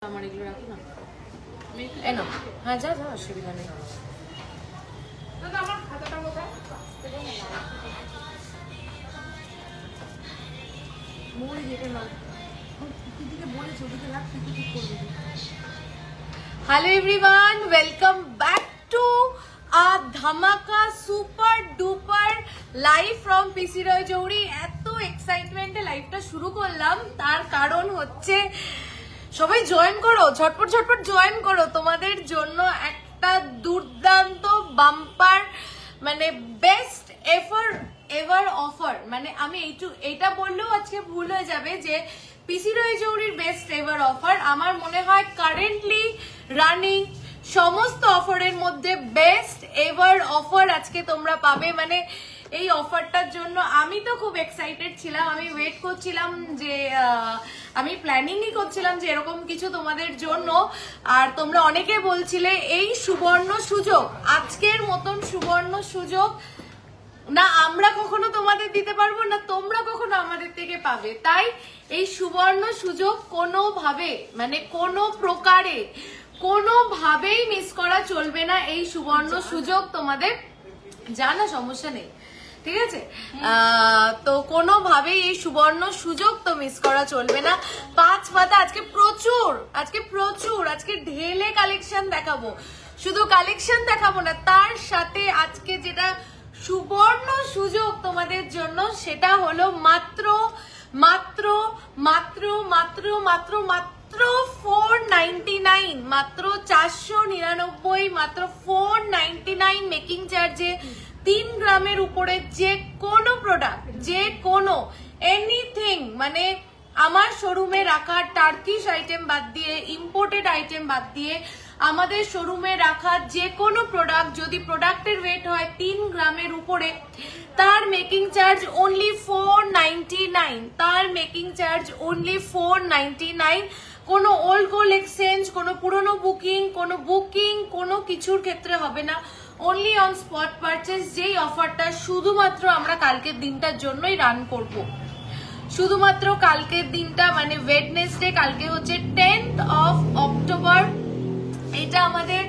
আমার এগুলো রাখো না এনো। হ্যাঁ যা যা, অসুবিধা নেই। আমার খাতাটা কোথায়? মোড়ে যেতে না, দিদিকে বলে ছবিতে রাখ, তুই কি করবি? Hello everyone, welcome back to a ধামাকা সুপার ডুপার লাইভ ফ্রম পিসি রয় জৌড়ি। এত এক্সাইটমেন্টে লাইভটা শুরু করলাম, তার কারণ হচ্ছে সবাই জয়েন করো, ঝটপট ঝটপট জয়েন করো। তোমাদের জন্য একটা দুর্দান্ত বাম্পার, মানে বেস্ট এভার অফার। মানে আমি এইটা বললেও আজকে ভুল হয়ে যাবে যে পিসি রয় জৌড়ির বেস্ট এভার অফার। আমার মনে হয় কারেন্টলি রানিং সমস্ত অফারের মধ্যে বেস্ট এভার অফার আজকে তোমরা পাবে। মানে এই অফারটার জন্য আমি তো খুব এক্সাইটেড ছিলাম, আমি ওয়েট করছিলাম যে আমি প্ল্যানিংই করছিলাম যে এরকম কিছু তোমাদের জন্য। আর তোমরা অনেকে বলছিলে এই সুবর্ণ সুযোগ, আজকের মতন সুবর্ণ সুযোগ না আমরা কখনো তোমাদের দিতে পারবো না, তোমরা কখনো আমাদের থেকে পাবে। তাই এই সুবর্ণ সুযোগ কোনোভাবে, মানে কোনো প্রকারে কোনোভাবেই মিস করা চলবে না। এই সুবর্ণ সুযোগ তোমাদের জানা সমস্যা নেই, ঠিক আছে? তো কোনোভাবেই এই সুবর্ণ সুযোগ তো মিস করা চলবে না। 5 পাতা আজকে প্রচুর, আজকে ঢেলে কালেকশন দেখাবো। শুধু কালেকশন দেখাবো না, তার সাথে আজকে যেটা সুবর্ণ সুযোগ তোমাদের জন্য সেটা হলো মাত্র 499, মাত্র 499, মাত্র 499 মেকিং চার্জে 3 গ্রামের উপরে যে কোনো প্রোডাক্ট, যে কোনো এনিথিং, মানে আমার শোরুমে রাখা টার্কিশ আইটেম বাদ দিয়ে, ইম্পোর্টেড আইটেম বাদ দিয়ে আমাদের শোরুমে রাখা যে কোনো প্রোডাক্ট, যদি প্রোডাক্টের ওয়েট হয় 3 গ্রামের উপরে, তার মেকিং চার্জ অনলি 499, তার মেকিং চার্জ অনলি 499। কোনো ওল্ড গোল্ড এক্সচেঞ্জ, কোনো পুরনো বুকিং, কোনো কিছুর ক্ষেত্রে হবে না। অনলি অন স্পট পারচেজ, যেই অফারটা শুধুমাত্র আমরা কালকের দিনটার জন্যই রান করব। শুধুমাত্র কালকের দিনটা, মানে ওয়েডনেসডে, কালকে হচ্ছে 10th of October। এটা আমাদের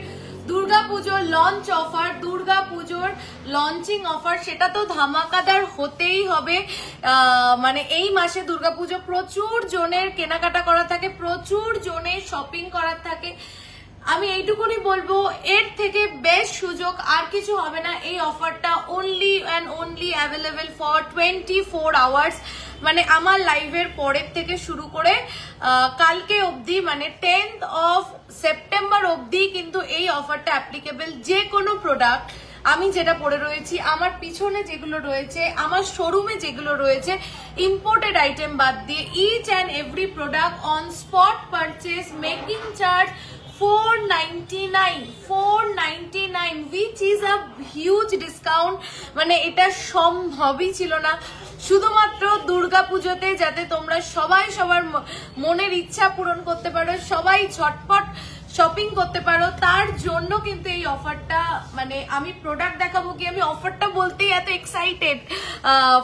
দুর্গাপুজোর লঞ্চ অফার, দুর্গাপুজোর লঞ্চিং অফার, সেটা তো ধামাকাদার হতেই হবে। মানে এই মাসে দুর্গাপুজো, প্রচুর জনের কেনাকাটা করা থাকে, প্রচুর জনের শপিং করার থাকে। আমি এইটুকুনি বলবো, এর থেকে বেস্ট সুযোগ আর কিছু হবে না। এই অফারটা only and only available for 24 hours. মানে আমার লাইভের পরের থেকে শুরু করে কালকে অবধি, মানে 10th of September অবধি কিন্তু এই অফারটা অ্যাপ্লিকেবল। যে কোনো প্রোডাক্ট, আমি যেটা পরে রয়েছি, আমার পিছনে যেগুলো রয়েছে, আমার শোরুমে যেগুলো রয়েছে, ইম্পোর্টেড আইটেম বাদ দিয়ে, each and every product on spot purchase, making charge 499, which is a huge discount। মানে এটা সম্ভবই ছিল না। শুধুমাত্র দুর্গাপুজোতে যাতে তোমরা সবাই সবার মনের ইচ্ছা পূরণ করতে পারো, সবাই ঝটপট শপিং করতে পারো, তার জন্য কিন্তু এই অফারটা, মানে আমি প্রোডাক্ট দেখাবো কি, আমি অফারটা বলতেই এত এক্সাইটেড।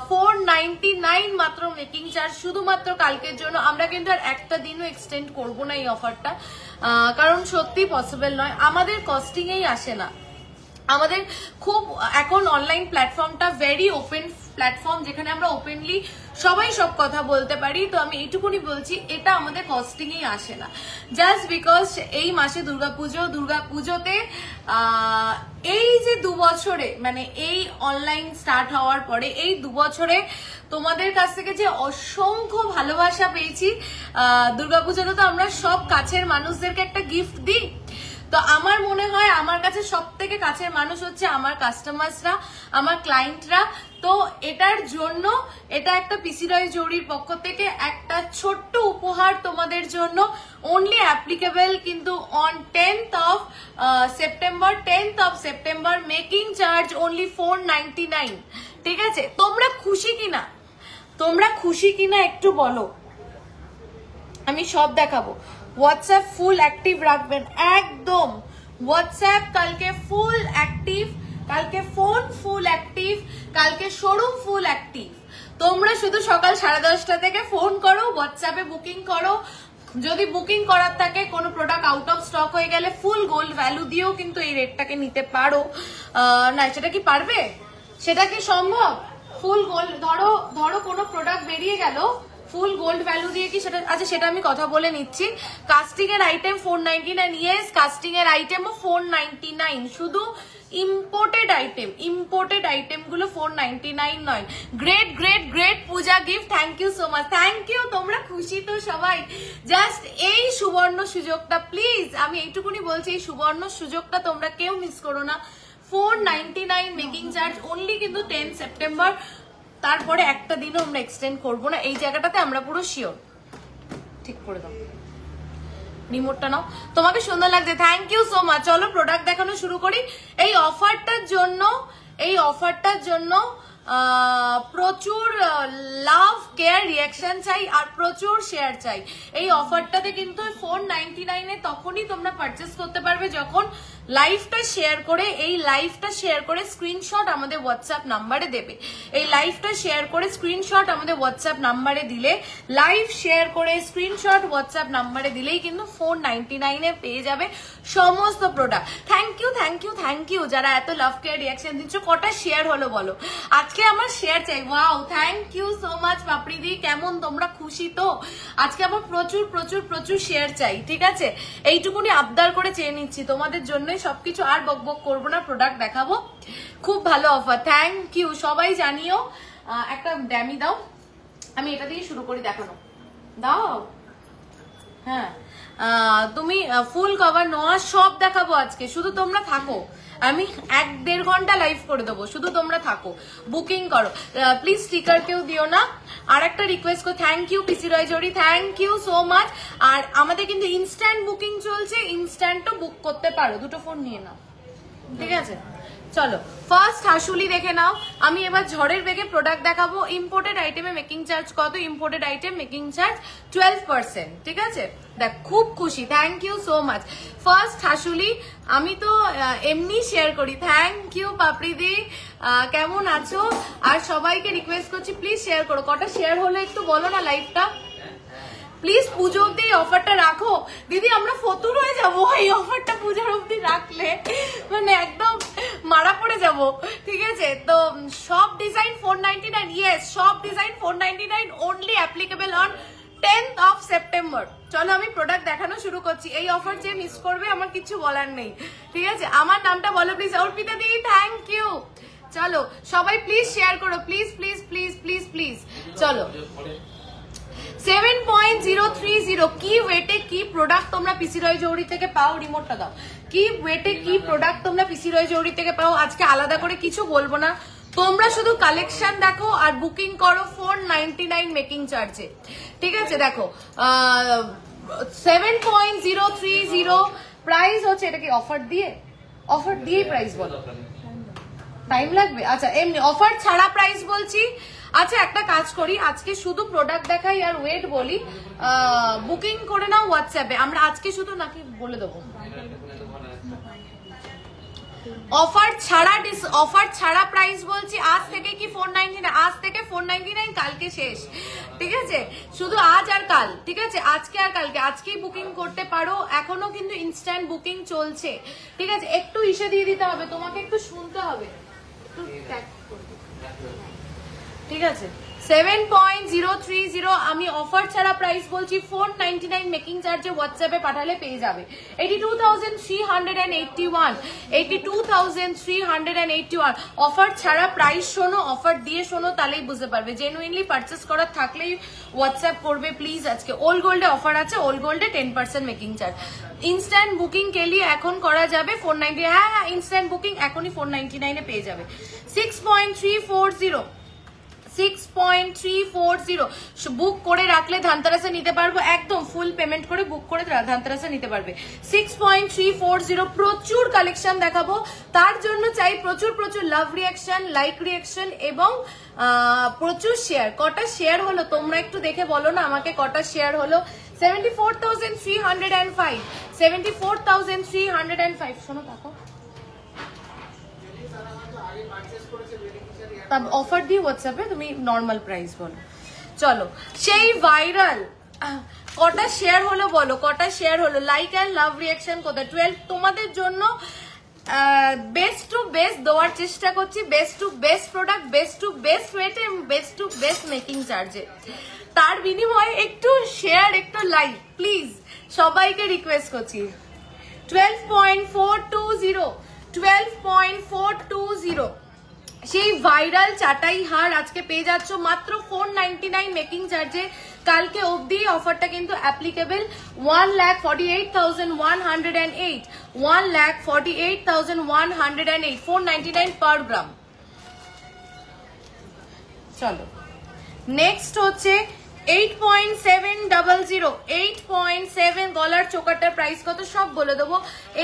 499 মাত্র মেকিং চার্জ, শুধুমাত্র কালকের জন্য। আমরা কিন্তু আর একটা দিনও এক্সটেন্ড করবো না এই অফারটা, কারণ সত্যি পসিবল নয়, আমাদের কস্টিংয়েই আসে না। আমাদের খুব এখন অনলাইন প্ল্যাটফর্মটা ভেরি ওপেন প্ল্যাটফর্ম, যেখানে আমরা ওপেনলি সবাই সব কথা বলতে পারি। তো আমি এইটুকুনি বলছি, এটা আমাদের কস্টিংয়েই আসে না, জাস্ট বিকজ এই মাসে দুর্গাপুজোতে এই যে 2 বছরে, মানে এই অনলাইন স্টার্ট হওয়ার পরে এই 2 বছরে তোমাদের কাছ থেকে যে অসংখ্য ভালোবাসা পেয়েছি। দুর্গাপুজোতে তো আমরা সব কাছের মানুষদেরকে একটা গিফট দিই। তো আমার মনে হয় আমার কাছে সব থেকে কাছের মানুষ হচ্ছে আমার কাস্টমার্সরা, আমার ক্লায়েন্টরা। তো এটার জন্য এটা একটা পিসি রয় জৌড়ির পক্ষ থেকে একটা ছোট্ট উপহার তোমাদের জন্য, অনলি অ্যাপ্লিকেবল কিন্তু on 10th of September, making charge only 499, ঠিক আছে? তোমরা খুশি কিনা একটু বলো, আমি সব দেখাবো। হোয়াটসঅ্যাপ ফুল অ্যাক্টিভ রাখবেন একদম। হোয়াটসঅ্যাপ কালকে ফুল অ্যাক্টিভ, কালকে ফোন ফুল অ্যাক্টিভ, কালকে শোরুম ফুল অ্যাক্টিভ। তোমরা শুধু সকাল 10:30 থেকে ফোন করো, হোয়াটসঅ্যাপে বুকিং করো, যদি বুকিং করার থাকে, কোনো প্রোডাক্ট আউট অফ স্টক হয়ে গেলে ফুল গোল্ড ভ্যালু দিয়েও কিন্তু এই রেটটাকে নিতে পারো। না সেটা কি পারবে? সেটা কি সম্ভব? ফুল গোল্ড ধরো কোনো প্রোডাক্ট বেরিয়ে গেল, ফুল গোল্ড ভ্যালু দিয়ে কি সেটা? আচ্ছা সেটা আমি কথা বলে নিচ্ছি। কাস্টিং এর আইটেম 499, ইয়েস কাস্টিং এর আইটেমও 499, শুধু ইম্পোর্টেড আইটেম গুলো 499 নয়। Great great great Puja gift, thank you so much, thank you. তোমরা খুশি তো সবাই? জাস্ট এই সুবর্ণ সুযোগটা প্লিজ, আমি এইটুকুনি বলছি, এই সুবর্ণ সুযোগটা তোমরা কেউ মিস করো না। 499 মেকিং চার্জ অনলি, কিন্তু 10 সেপ্টেম্বর, তারপরে একটা দিনও আমরা এক্সটেন্ড করবো না। এই জায়গাটাতে আমরা পুরো শিওর। ঠিক করে দাও রিমোটটা, নাও। তোমাকে সুন্দর লাগছে, থ্যাংক ইউ সো মাচ। চলো প্রোডাক্ট দেখানো শুরু করি। এই অফারটার জন্য প্রচুর লাভ, কেয়ার, রিয়াকশন চাই আর প্রচুর শেয়ার চাই। এই অফারটাতে কিন্তু 499 তখনই তোমরা পারচেস করতে পারবে যখন লাইভটা শেয়ার করে স্ক্রিনশট আমাদের হোয়াটসঅ্যাপ নাম্বারে দেবে। এই লাইভটা শেয়ার করে স্ক্রিনশট আমাদের হোয়াটসঅ্যাপ নাম্বারে দিলে, লাইভ শেয়ার করে স্ক্রিনশট হোয়াটসঅ্যাপ নাম্বারে দিলেই কিন্তু 499 পেয়ে যাবে সমস্ত প্রোডাক্ট। থ্যাংক ইউ যারা এত লাভ কেয়ার রিয়াকশন দিচ্ছ। কটা শেয়ার হলো বলো? আজকে আমার শেয়ার চাই। Wow, thank you so much পাপড়িদি। কেমন তোমরা খুশি তো? আজকে আমার প্রচুর প্রচুর প্রচুর শেয়ার চাই, ঠিক আছে? এইটুকুনি আবদার করে চেয়ে নিচ্ছি তোমাদের জন্য, সবকিছু আর বকবক করবো না, প্রোডাক্ট দেখাবো। খুব ভালো অফার, থ্যাংক ইউ। সবাই জানিও। একটা ড্যামি দাও, আমি এটা দিয়ে শুরু করি দেখানো। দাও, হ্যাঁ তুমি ফুল কভার নোয়া সব দেখাবো আজকে, শুধু তোমরা থাকো। আমি 1-1.5 ঘন্টা লাইভ করে দেবো, শুধু তোমরা থাকো, বুকিং করো প্লিজ। স্টিকার কেউ দিও না। আর একটা রিকোয়েস্ট করো, থ্যাংক ইউ পিসি রয় জড়ি, থ্যাংক ইউ সো মাচ। আর আমাদের কিন্তু ইনস্ট্যান্ট বুকিং চলছে, ইনস্ট্যান্টও বুক করতে পারো। দুটো ফোন নিয়ে নাও, ঠিক আছে? চলো ফার্স্ট হাসুলি দেখে নাও। আমি এবার ঝড়ের বেগে প্রোডাক্ট দেখাবো। ইম্পোর্টেড আইটেমে মেকিং চার্জ কত? ইম্পোর্টেড আইটেম মেকিং চার্জ 12%, ঠিক আছে? দেখ খুব খুশি, thank you so much. First হাসুলি, আমি তো এমনি শেয়ার করি। থ্যাংক ইউ পাপড়িদি, কেমন আছো? আর সবাইকে রিকোয়েস্ট করছি প্লিজ শেয়ার করো। কটা শেয়ার হলো একটু বলো না লাইভটা প্লিজ। পুজো অব্দি এই অফারটা রাখো দিদি, আমরা ফতুর হয়ে যাবো এই অফারটা পুজোর অব্দি রাখলে, মানে একদম মারা পড়ে যাব, ঠিক আছে? তো সব ডিজাইন 499, ইয়েস সব design 499, only applicable on 10th of September। চলো আমি প্রোডাক্ট দেখানো শুরু করছি। এই অফার যে মিস করবে আমার কিছু বলার নেই, ঠিক আছে? আমার নামটা বলো প্লিজ। অর্পিতা দি, থ্যাংক ইউ। চলো সবাই প্লিজ শেয়ার করো, please please please please please. চলো 7.030 কি ওয়েটে কি প্রোডাক্ট তোমরা পিসি রয় জৌড়ি থেকে পাও? রিমোটটা দাও। কি ওয়েটে কি প্রোডাক্ট তোমরা পিসি রয় জৌড়ি থেকে পাও? আজকে আলাদা করে কিছু বলবো না, তোমরা শুধু কালেকশন দেখো আর বুকিং করো 499 মেকিং চার্জে, ঠিক আছে? দেখো 7.030 প্রাইস হচ্ছে। এটা কি অফার দিয়ে প্রাইস বলো? টাইম লাগবে? আচ্ছা এমনি অফার ছাড়া প্রাইস বলছি। আচ্ছা একটা কাজ করি, আজকে শুধু প্রোডাক্ট দেখাই আর ওয়েট বলি। বুকিং করে নাও হোয়াটসঅ্যাপে, আমরা আজকে শুধু নাকি বলে দেবো। অফার ছাড়া প্রাইস বলছি। আজ থেকে কি 499? আজ থেকে 499, কালকে শেষ, ঠিক আছে? শুধু আজ আর কাল, ঠিক আছে? আজকে আর কালকে, আজকেই বুকিং করতে পারো। এখনো কিন্তু ইনস্ট্যান্ট বুকিং চলছে, ঠিক আছে? একটু ইসে দিয়ে দিতে হবে, তোমাকে একটু শুনতে হবে, ঠিক আছে? 7.030 আমি অফার ছাড়া প্রাইস বলছি 499 মেকিং চার্জে হোয়াটসঅ্যাপে পাঠালে পেয়ে যাবে 82,381 82,381 অফার ছাড়া প্রাইস শোনো, অফার দিয়ে শোনো, তাহলেই বুঝতে পারবে। জেনুইনলি পারচেস করার থাকলেই হোয়াটসঅ্যাপ করবে প্লিজ। আজকে ওল্ড গোল্ডে অফার আছে, ওল্ড গোল্ডে 10% মেকিং চার্জ। ইনস্ট্যান্ট বুকিং কে লিয়ে এখন করা যাবে 490, হ্যাঁ ইনস্ট্যান্ট বুকিং এখনই 499 এ পেয়ে যাবে। 6.340 বুক করে রাখলে ধানতেরাসে নিতে পারবো, একদম ফুল পেমেন্ট করে বুক করে ধানতেরাসে নিতে পারবে। 6.340 প্রচুর কালেকশন দেখাবো, তার জন্য চাই প্রচুর প্রচুর লাভ রিয়াকশন, লাইক রিয়াকশন এবং প্রচুর শেয়ার। কটা শেয়ার হলো তোমরা একটু দেখে বলো না আমাকে, কটা শেয়ার হলো? 74,305 74,305 শোনো দেখো অফার দিয়ে হোয়াটসঅ্যাপে তুমি নর্মাল প্রাইস বলো। চলো সেই ভাইরাল কটা শেয়ার হলো বলো, কটা শেয়ার হলো? লাইক অ্যান্ড লাভ রিয়াকশন কোথায়? 12 তোমাদের জন্য বেস্ট টু বেস্ট দেওয়ার চেষ্টা করছি, best to best product, best to best weight এবং বেস্ট টু বেস্ট মেকিং চার্জে। তার বিনিময়ে একটু শেয়ার, একটু লাইক প্লিজ, সবাইকে রিকোয়েস্ট করছি। 12.420, 12.420 সেই ভাইরাল চাটাই হার আজকে পেয়ে যাচ্ছ মাত্র 499 মেকিং চার্জে। কালকে অবধি অফারটা কিন্তু অ্যাপ্লিকেবল। 1,48,108, 1,48,108, 499 পার গ্রাম। চলো নেক্সট হচ্ছে 8.700, 8.7 গলার চোকারটার প্রাইস কত সব বলে দেবো।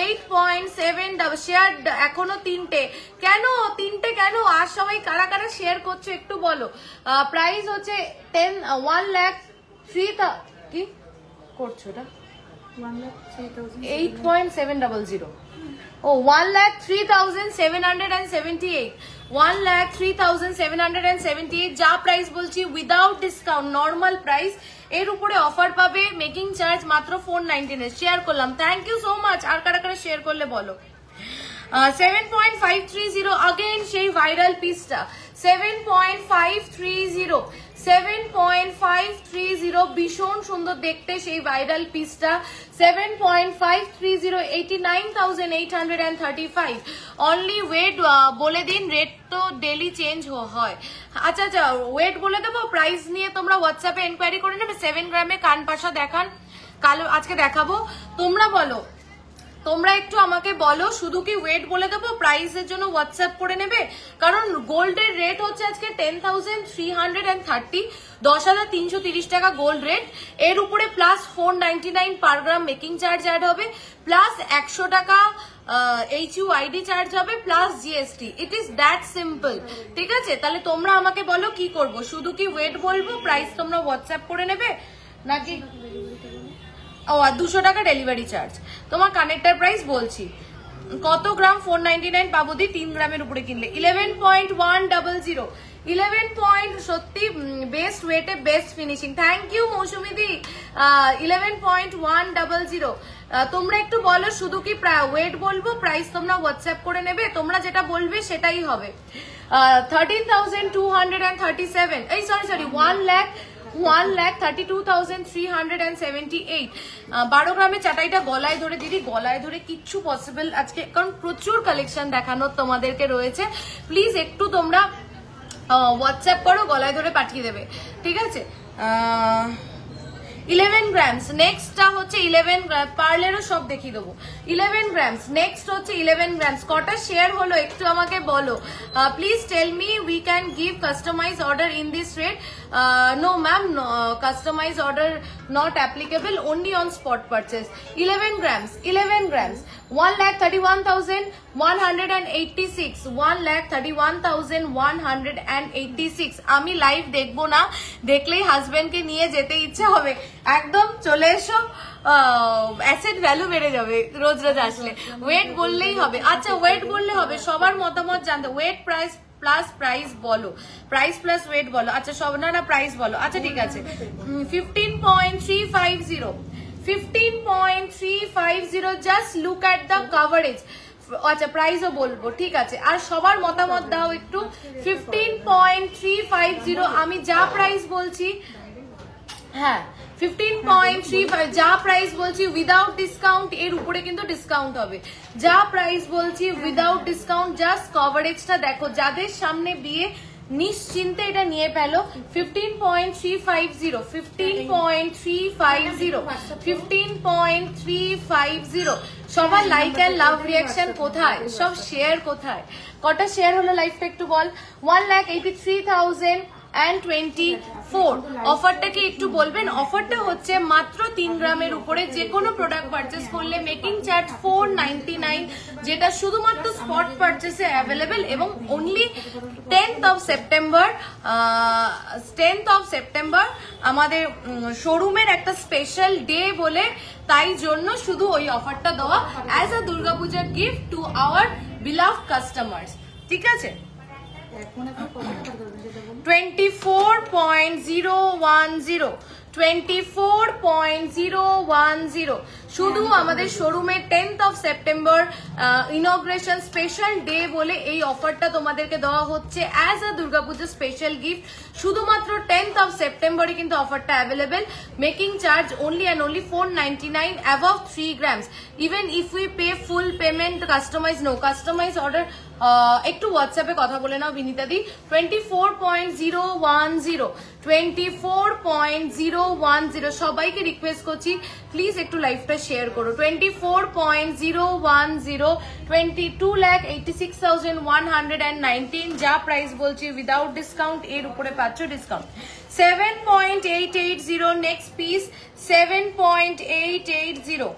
8.7 শেয়ার এখনো তিনটে কেন, তিনটে কেন? আর সবাই কারা কারা শেয়ার করছো একটু বলো। প্রাইস হচ্ছে 1,03,000 কি করছো ওটা? 8.700 ও 1,03,778, 1,03,778 যা প্রাইস বলছি উইদাউট ডিসকাউন্ট নর্মাল প্রাইস, এর উপরে অফার পাবে মেকিং চার্জ মাত্র 499। শেয়ার করলাম, থ্যাংক ইউ সো মাচ। আর কারা কারা শেয়ার করলে বলো। 7.530 अगेन সেই ভাইরাল পিসটা 7.530, 7.530 ভীষণ সুন্দর দেখতে সেই ভাইরাল পিসটা 7.530, 89,835 অনলি। ওয়েট বলে দিন, রেট তো ডেলি চেঞ্জ হয়। আচ্ছা আচ্ছা ওয়েট বলে দেবো, প্রাইস নিয়ে তোমরা হোয়াটসঅ্যাপে এনকোয়ারি করে নেবে। 7 গ্রামে কান পাশা দেখান, কালো আজকে দেখাবো। তোমরা বলো, তোমরা একটু আমাকে বলো, শুধু কি ওয়েট বলে দেবো, প্রাইসের জন্য হোয়াটসঅ্যাপ করে নেবে? কারণ গোল্ডের রেট হচ্ছে আজকে 10,330, 10,330 টাকা গোল্ড রেট। এর উপরে প্লাস 499 পার গ্রাম মেকিং চার্জ অ্যাড হবে, প্লাস 100 টাকা HUID চার্জ হবে, plus GST. It is that simple, ঠিক আছে? তাহলে তোমরা আমাকে বলো কি করব, শুধু কি ওয়েট বলবো, প্রাইস তোমরা হোয়াটসঅ্যাপ করে নেবে নাকি? ও 200 টাকা ডেলিভারি চার্জ। তোমার কানেক্টার প্রাইস বলছি কত গ্রাম 499 পাবো দি 3 গ্রামের উপরে কিনলে। 11.100, 11 পয়েন্ট, সত্যি বেস্ট ওয়েটে best finishing. Thank you Mousumi di. 11.100 তোমরা একটু বলো, শুধু কি ওয়েট বলবো, প্রাইস তোমরা হোয়াটসঅ্যাপ করে নেবে, তোমরা যেটা বলবে সেটাই হবে। 13,237, এই সরি 1,32,378। 12 গ্রামের চাটাইটা গলায় ধরে দিদি, গলায় ধরে কিচ্ছু পসিবল আজকে, কারণ প্রচুর কালেকশন দেখানোর তোমাদেরকে রয়েছে। প্লিজ একটু তোমরা হোয়াটসঅ্যাপ করো, গলায় ধরে পাঠিয়ে দেবে, ঠিক আছে? 11 গ্রামস নেক্সটটা হচ্ছে 11 গ্রাম, পার্লেরও সব দেখিয়ে দেবো। 11 গ্রামস নেক্সট হচ্ছে 11 গ্রামস। কটা শেয়ার হলো একটু আমাকে বলো। Please tell me we can give customise order in this rate. No ma'am, customise order not applicable, only on spot purchase. 11 grams, 11 grams 1,31,186, 1,31,186। আমি লাইভ দেখবো না, দেখলেই হাজবেন্ডকে নিয়ে যেতে ইচ্ছে হবে। একদম চলে এসো, অ্যাসেট ভ্যালু বেড়ে যাবে রোজ রোজ আসলে। ওয়েট বললেই হবে, আচ্ছা ওয়েট বললে হবে, সবার মতামত জানতে। ওয়েট প্রাইস প্লাস প্রাইস বলো, প্রাইস প্লাস ওয়েট বলো। আচ্ছা সব না প্রাইস বলো, আচ্ছা ঠিক আছে। 15.350, 15.350, just look at the coverage. আচ্ছা প্রাইসও বলবো, ঠিক আছে। আর সবার মতামত দাও একটু। 15.350 আমি যা প্রাইস বলছি, হ্যাঁ 15.35 যা প্রাইস বলছি উইদাউট ডিসকাউন্ট, এর উপরে কিন্তু ডিসকাউন্ট হবে। যা প্রাইস বলছি উইদাউট ডিসকাউন্ট, জাস্ট কভারেজটা দেখো, যাদের সামনে বিয়ে নিশ্চিন্তে এটা নিয়ে ফেলো। 15.350, 15.350, 15.350। সবার লাইক অ্যান্ড লাভ রিয়াকশন কোথায়, সব শেয়ার কোথায়? কটা শেয়ার হলো লাইভটা একটু বল। 1,83,024। অফারটা কি একটু বলবেন? অফারটা হচ্ছে মাত্র 3 গ্রামের উপরে যে কোনো প্রোডাক্ট পারচেস করলে মেকিং চার্জ 499, যেটা শুধুমাত্র স্পট পারচেসে অ্যাভেলেবেল এবং অনলি 10th of September আমাদের শোরুমের একটা স্পেশাল ডে বলে, তাই জন্য শুধু ওই অফারটা দেওয়া as a Durga Puja gift to our beloved customers, ঠিক আছে? 24.010, 24.010 শুধু আমাদের শোরুমে 10th of September ইনগ্রেশন special day বলে এই অফারটা তোমাদেরকে দেওয়া হচ্ছে as a Durga Puja special gift. শুধুমাত্র 10th of September কিন্তু অফারটা available. Making charge only and only 499 above 3 grams। even if we pay full payment customize no customize order একটু হোয়াটসঅ্যাপে কথা বলে নাও বিনীতা দি। 24.010 সবাইকে রিকোয়েস্ট করছি প্লিজ একটু লাইভটা শেয়ার করো। 24.010 22,86,119 যা প্রাইস বলছি উইদাউট ডিসকাউন্ট, এর উপরে পাচ্ছ discount. 7.880 next piece 7.880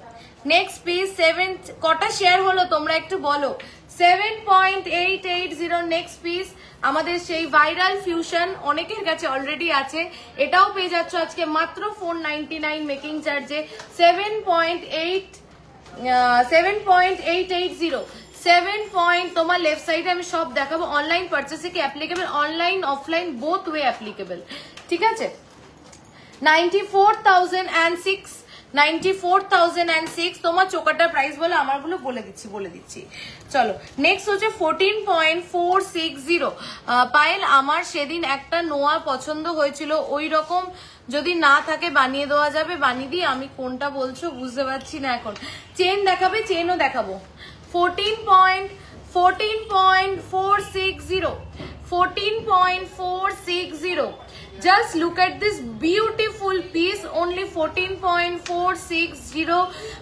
next piece 7 কটা শেয়ার হলো তোমরা একটু বলো। 7.880 নেক্সট পিস আমাদের সেই ভাইরাল ফিউশন অনেকের কাছে অলরেডি আছে, এটাও পেয়ে যাচ্ছ আজকে মাত্র 499 মেকিং চার্জে। 7.880 তোমার লেফট সাইডে আমি সব দেখাবো। অনলাইন পারচেসে কি applicable? Online offline both way applicable, ঠিক আছে। 94,006 তোমার চোকাটার প্রাইস বলে আমারগুলো বলে দিচ্ছি। চলো নেক্সট হচ্ছে 14.460 পায়েল আমার সেদিন একটা নোয়া পছন্দ হয়েছিল, ওই রকম যদি না থাকে বানিয়ে দেওয়া যাবে? বানিয়ে দিই। আমি কোনটা বলছো বুঝতে পারছি না এখন। চেন দেখাবে? চেনও দেখাবো। 14.460 just look at this beautiful piece, only 14.460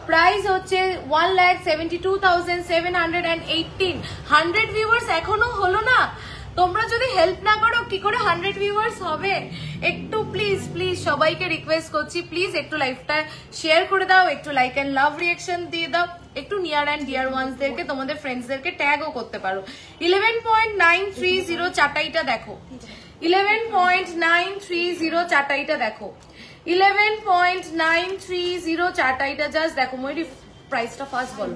price হচ্ছে 1,72,718। 100 ভিউয়ার্স এখনো হলো না, তোমরা যদি হেল্প না করো কি করে 100 ভিউয়ার্স হবে? একটু প্লিজ সবাইকে রিকোয়েস্ট করছি প্লিজ একটু লাইভটা শেয়ার করে দাও, একটু লাইক এন্ড লাভ রিঅ্যাকশন দিয়ে দাও, একটু নিয়ার অ্যান্ড ডিয়ার ওয়ান্সদেরকে তোমাদের ফ্রেন্ডসদেরকে ট্যাগও করতে পারো। 11.930 চাটাইটা দেখো। 11.930 চাটাইটা দেখো। 11.930 চাটাইটা জাস্ট দেখো। ময়ূরী প্রাইসটা ফার্স্ট বলো।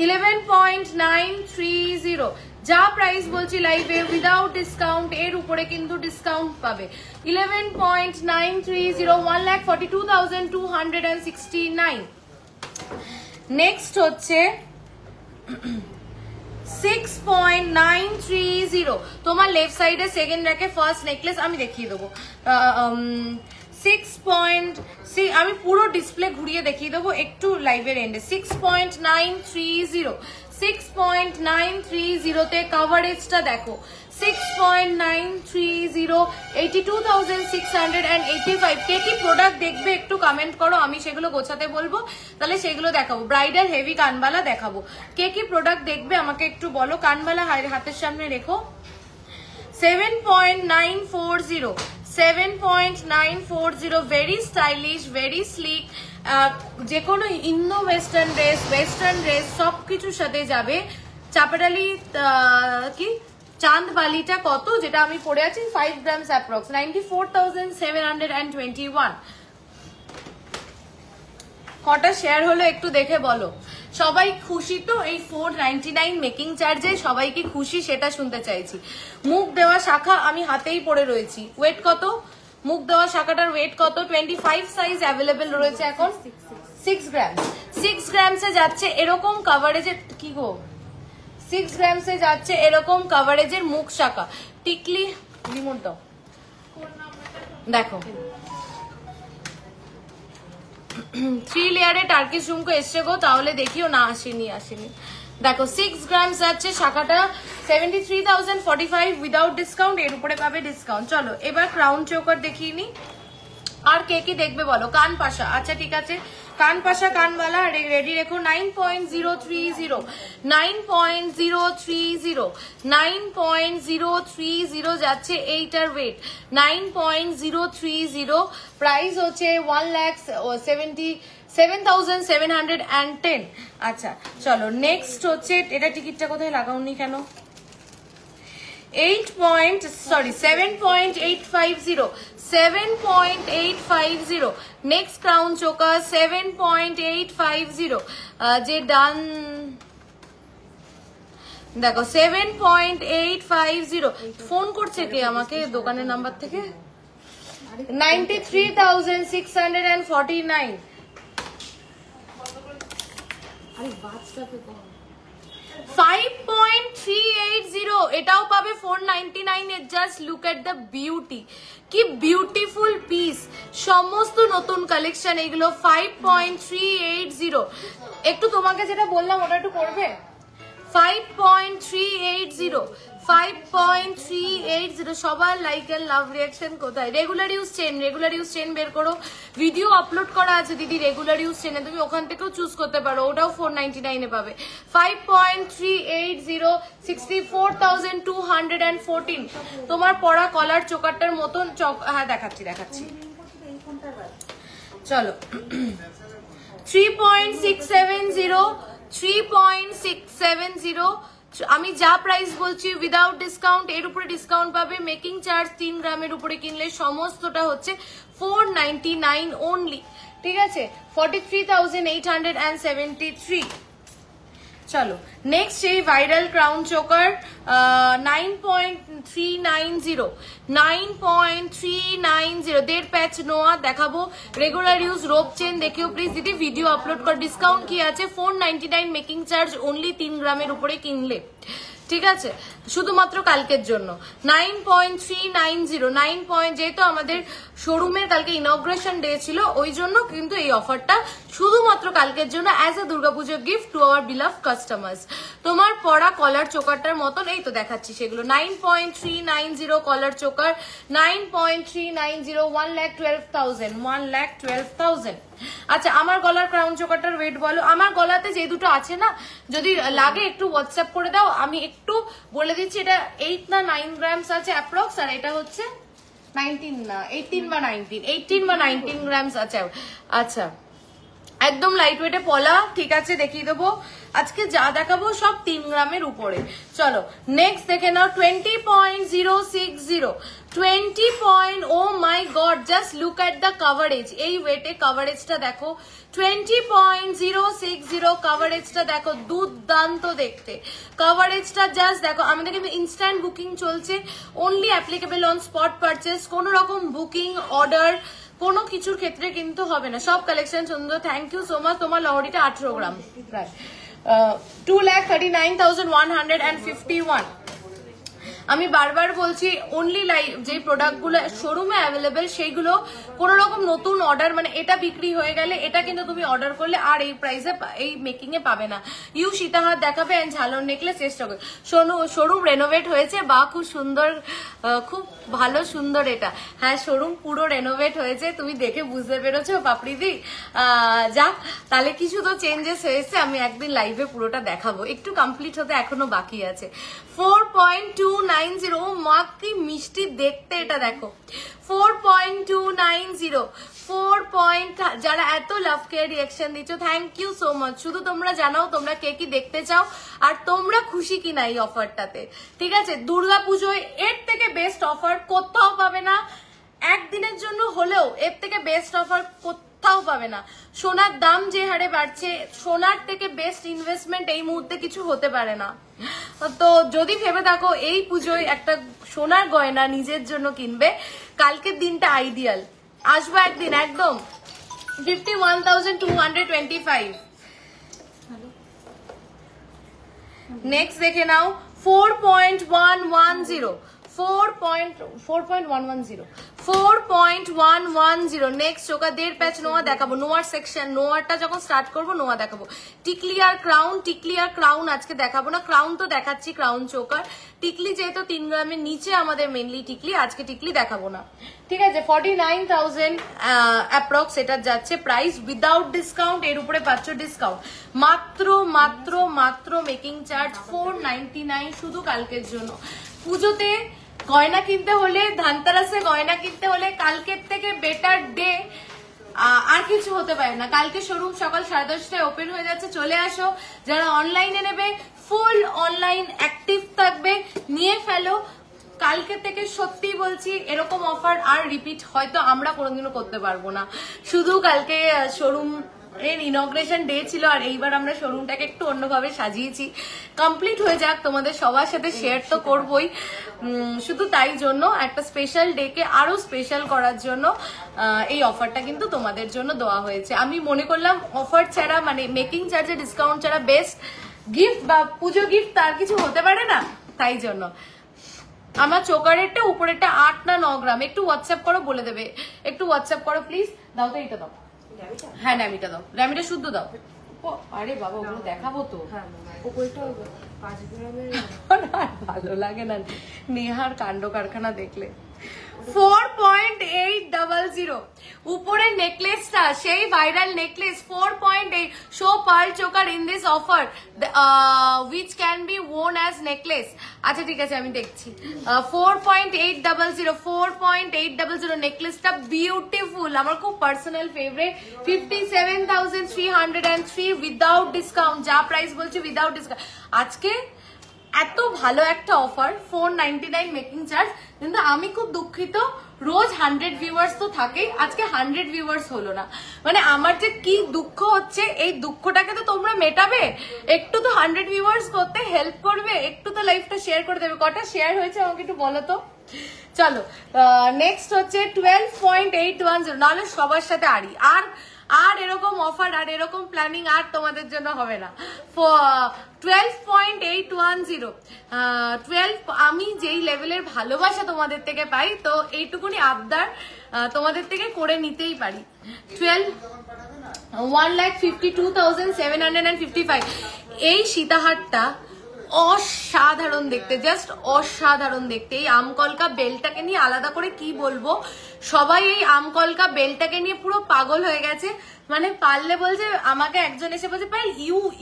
11.930 যা প্রাইস বলছি লাইভে উইদাউট ডিসকাউন্ট, এর উপরে কিন্তু ডিসকাউন্ট পাবে। 11.930 1,42,269। নেক্সট হচ্ছে 6.930 তোমার লেফট সাইডে সেকেন্ড র্যাকে ফার্স্ট নেকলেস আমি দেখিয়ে দেবো। 6.6 আমি পুরো ডিসপ্লে ঘুরিয়ে দেখিয়ে দেবো একটু লাইভের এন্ডে। 6.930 তে কভারেজটা দেখো। 6.930 82,685। কে কি প্রোডাক্ট দেখবে একটু কমেন্ট করো, আমি সেগুলো গোছাতে বলবো, তাহলে সেগুলো দেখাবো। ব্রাইডাল হেভি কানবালা দেখাবো। কে কি প্রোডাক্ট দেখবে আমাকে একটু বলো। কানবালা হাতের সামনে রেখো। 7.940 ভেরি স্টাইলিশ ভেরি স্লিক, যে কোনো ইন্দো ওয়েস্টার্ন ড্রেস সবকিছুর সাথে যাবে। চাপাডালি কি চাঁদ বালিটা কত যেটা আমি পরে আছি 5 গ্রামস অ্যাপ্রক্স 94,721। কটা শেয়ার হলো একটু দেখে বলো। সবাই খুশি তো এই 499 মেকিং চার্জে? সবাই কি খুশি সেটা শুনতে চাইছি। মুখ দেওয়া শাখা আমি হাতেই পরে রয়েছি। ওয়েট কত? মুখ দেওয়া শাখাটার ওয়েট কত? 25 সাইজ অ্যাভেলেবেল রয়েছে এখন। 6 গ্রামস। 6 গ্রামসে যাচ্ছে এরকম কাভারেজের কি গো 6 গ্রামসে যাচ্ছে এরকম কাভারেজের মুখ শাখা। টিকলি রিমোট দাও দেখো। 3 লেয়ারে টার্কিশ ঝুমকো এসছে গো, তাহলে দেখিও না। আসেনি দেখো 6 গ্রামস যাচ্ছে শাখাটা 73,045 উইদাউট ডিসকাউন্ট, এর উপরে পাবে ডিসকাউন্ট। চলো এবার ক্রাউন চোকার দেখিয়ে নি। আর কে কি দেখবে বলো। কান পাশা, আচ্ছা ঠিক আছে কান পাশা কানওয়ালা রেডি রেখো। 9.030 যাচ্ছে এইটার ওয়েট 9.030 প্রাইস হচ্ছে 1,77,710। আচ্ছা চলো নেক্সট হচ্ছে এটা টিকিটটা কোথায় লাগাওনি কেন? 7.850 নেক্সট ক্রাউন চোকা 7.850 যে ডান দেখো 7.850 ফোন করছে কে আমাকে দোকানের নাম্বার থেকে? 93,649 5.380 এটাও পাবে 499 এর। Just look at the beauty, কি বিউটিফুল পিস, সমস্ত নতুন কালেকশন এগুলো। 5.380 একটু তোমাকে যেটা বললাম ওটা একটু করবে। 5.380 সবার লাইক এন্ড লাভ রিঅ্যাকশন কোথায়? রেগুলার ইউজ চেন বের করো। ভিডিও আপলোড করা আছে দিদি রেগুলার ইউজ চেনে, তুমি ওখান থেকেও চুজ করতে পারো, ওটাও 499 এ পাবে। 5.380 64,214 তোমার পরা কলার চোকারটার মতন হ্যাঁ দেখাচ্ছি চলো। 3.670 আমি যা প্রাইস বলছি উইদাউট ডিসকাউন্ট, এর উপরে ডিসকাউন্ট পাবে। মেকিং চার্জ 3 গ্রামের উপরে কিনলে সমস্তটা হচ্ছে 499 অনলি, ঠিক আছে? 43,873। চলো নেক্সট এই ভাইরাল ক্রাউন চোকার 9.390 দেড় প্যাচ নোয়া দেখাবো। রেগুলার ইউজ রোপ চেন দেখিও প্লিজ দিদি, ভিডিও আপলোড কর। ডিসকাউন্ট কি আছে? 499 মেকিং চার্জ অনলি 3 গ্রামের উপরে কিনলে, ঠিক আছে? শুধুমাত্র কালকের জন্য 9.390 যেহেতু আমাদের শোরুমের কালকে ইনগ্রেশন ডে ছিল ওই জন্য কিন্তু এই অফারটা শুধুমাত্র কালকের জন্য as a Durga Puja gift to our বিলাভ customers. তোমার পরা কলার চোকারটার মতন এই তো দেখাচ্ছি সেগুলো। 9.390 কলার চোকার 9.390 1,12,000। আচ্ছা আমার গলার ক্রাউন চোকারটার ওয়েট বলো। আমার গলাতে যে দুটো আছে না, যদি লাগে একটু হোয়াটসঅ্যাপ করে দাও, আমি একটু বলে দিচ্ছি। এটা 8 না 9 গ্রামস আছে অ্যাপ্রক্স, আর এটা হচ্ছে 19 না 18 বা 19 গ্রামস আছে। আচ্ছা একদম লাইট ওয়েটে পলা, ঠিক আছে? দেখিয়ে দেবো আজকে যা দেখাবো সব 3 গ্রামের উপরে। চলো নেক্সট দেখে নাও 20.060 oh my god, just look at the coverage. এই ওয়েটে কাভারেজটা দেখো, 20.060 কাভারেজটা দেখো, দুর্দান্ত দেখতে কাভারেজটা। জাস্ট দেখো, আমাদের কিন্তু ইনস্ট্যান্ট বুকিং চলছে, only applicable on spot purchase. কোনো রকম বুকিং অর্ডার কোনো কিছুর ক্ষেত্রে কিন্তু হবে না। সব কালেকশন সুন্দর, থ্যাংক ইউ সো মাচ। তোমার লহরিটা 18 গ্রাম প্রায় 2,39,151। আমি বারবার বলছি অনলি লাইভ যে প্রোডাক্টগুলো শোরুমে অ্যাভেলেবেল সেইগুলো কোনো রকম নতুন অর্ডার, মানে এটা বিক্রি হয়ে গেলে এটা কিন্তু তুমি অর্ডার করলে আর এই প্রাইসে এই মেকিং এ পাবে না। ইউ সীতাহার দেখাবে এন্ড ঝালর নেকলেস চেষ্টা করে। শোরুম রেনোভেট হয়েছে বা খুব সুন্দর, খুব ভালো সুন্দর এটা। হ্যাঁ শোরুম পুরো রেনোভেট হয়েছে, তুমি দেখে বুঝতে পেরেছো পাপড়িদি। যাক তাহলে কিছু তো চেঞ্জেস হয়েছে, আমি একদিন লাইভে পুরোটা দেখাবো। একটু কমপ্লিট হতে এখনো বাকি আছে। 4.290 মা কি মিষ্টি দেখতে, এটা দেখো 4.290 যারা এত লাভ কেয়ার রিঅ্যাকশন দিচ্ছ থ্যাংক ইউ সো মাচ। শুধু তোমরা জানাও তোমরা কে কি দেখতে চাও আর তোমরা খুশি কিনা এই অফারটাতে, ঠিক আছে? দুর্গাপুজোয় এর থেকে বেস্ট অফার কোথাও পাবে না, একদিনের জন্য হলেও এর থেকে বেস্ট অফার কোথাও পাবে না। সোনার দাম যে হারে বাড়ছে, সোনার থেকে বেস্ট ইনভেস্টমেন্ট এই মুহূর্তে কিছু হতে পারে না। তো যদি ভেবে থাকো এই পুজোয় একটা সোনার গয়না নিজের জন্য কিনবে, কালকের দিনটা আইডিয়াল। আসবো একদিন একদম 51,225। নেক্সট দেখে নাও 4.110 নেক্সট চোকা দেড় প্যাচ নোয়া দেখাবো। নোয়ার সেকশন, নোয়ারটা যখন স্টার্ট করবো নোয়া দেখাবো। টিকলি আর ক্রাউন আজকে দেখাবো না, ক্রাউন তো দেখাচ্ছি, ক্রাউন চোকার। টিকলি যেহেতু 3 গ্রামের নিচে আমাদের মেনলি টিকলি, আজকে টিকলি দেখাবো না, ঠিক আছে? 49,000 অ্যাপ্রক্স এটা যাচ্ছে প্রাইস উইদাউট ডিসকাউন্ট। এর উপরে পাচ্ছ ডিসকাউন্ট মাত্র মেকিং চার্জ 499 শুধু কালকের জন্য। পুজোতে গয়না কিনতে হলে, ধানতেরাসে গয়না কিনতে হলে কালকের থেকে বেটার ডে আর কিছু হতে পারে না। কালকে শোরুম সকাল 10:30টায় ওপেন হয়ে যাচ্ছে, চলে আসো। যারা অনলাইনে নেবে ফুল অনলাইন অ্যাক্টিভ থাকবে, নিয়ে ফেলো। কালকে থেকে সত্যি বলছি এরকম অফার আর রিপিট হয়তো আমরা কোনোদিনও করতে পারবো না। শুধু কালকে শোরুম এর ইনগ্রেশন ডে ছিল আর এইবার আমরা শোরুমটাকে একটু অন্যভাবে সাজিয়েছি। কমপ্লিট হয়ে যাক, তোমাদের সবার সাথে শেয়ার তো করবই, শুধু তাই জন্য একটা স্পেশাল ডেকে আরো স্পেশাল করার জন্য এই অফারটা কিন্তু তোমাদের জন্য দেওয়া হয়েছে। আমি মনে করলাম অফার ছাড়া মানে মেকিং চার্জে ডিসকাউন্ট ছাড়া বেস্ট গিফট বা পুজো গিফট তার কিছু হতে পারে না, তাই জন্য। আমার চোকারেরটা উপরেরটা 8 না 9 গ্রাম, একটু হোয়াটসঅ্যাপ করো, বলে দেবে, একটু হোয়াটসঅ্যাপ করো প্লিজ। দাও তো, এইটা দাও, হ্যাঁ র্যামিটা দাও, র্যামিটা শুদ্ধ দাও। আরে বাবা ওগুলো দেখাবো তো, ভালো লাগে না নেহার কাণ্ড কারখানা দেখলে। 4.800 উপরের নেকলেসটা সেই viral necklace 4.8 show pearl choker in this offer which can be worn as necklace। আচ্ছা ঠিক আছে আমি দেখছি। 4.800 নেকলেসটা বিউটিফুল, আমার খুব পার্সোনাল ফেভারিট। 57,303 উইদাউট ডিসকাউন্ট, যা প্রাইস বলছি উইদাউট ডিসকাউন্ট। আজকে এত ভালো একটা অফার 499 মেকিং চার্জ, কিন্তু আমি খুব দুঃখিত, রোজ 100 ভিউয়ার্স তো থাকেই, আজকে 100 ভিউয়ার্স হলো না। মানে আমার যে কি দুঃখ হচ্ছে, এই দুঃখটাকে তো তোমরা মেটাবে, একটু তো 100 ভিউয়ার্স করতে হেল্প করবে, একটু তো লাইভটা শেয়ার করে দেবে। কটা শেয়ার হয়েছে আমাকে একটু বলো তো। চলো নেক্সট হচ্ছে 12.810, নাহলে সবার সাথে আড়ি আর এরকম অফার আর এরকম প্ল্যানিং আর তোমাদের জন্য হবে না। 12.810 আমি যেই লেভেলের ভালোবাসা তোমাদের থেকে পাই, তো এইটুকুনি আবদার তোমাদের থেকে করে নিতেই পারি। 1,52,755 এই সীতাহারটা অসাধারণ দেখতে, জাস্ট অসাধারণ দেখতে। এই আমকলকা বেলটাকে নিয়ে আলাদা করে কি বলবো, সবাই এই আমকলকা বেলটাকে নিয়ে পুরো পাগল হয়ে গেছে। মানে পারলে বলছে, আমাকে একজন এসে বলছে পাই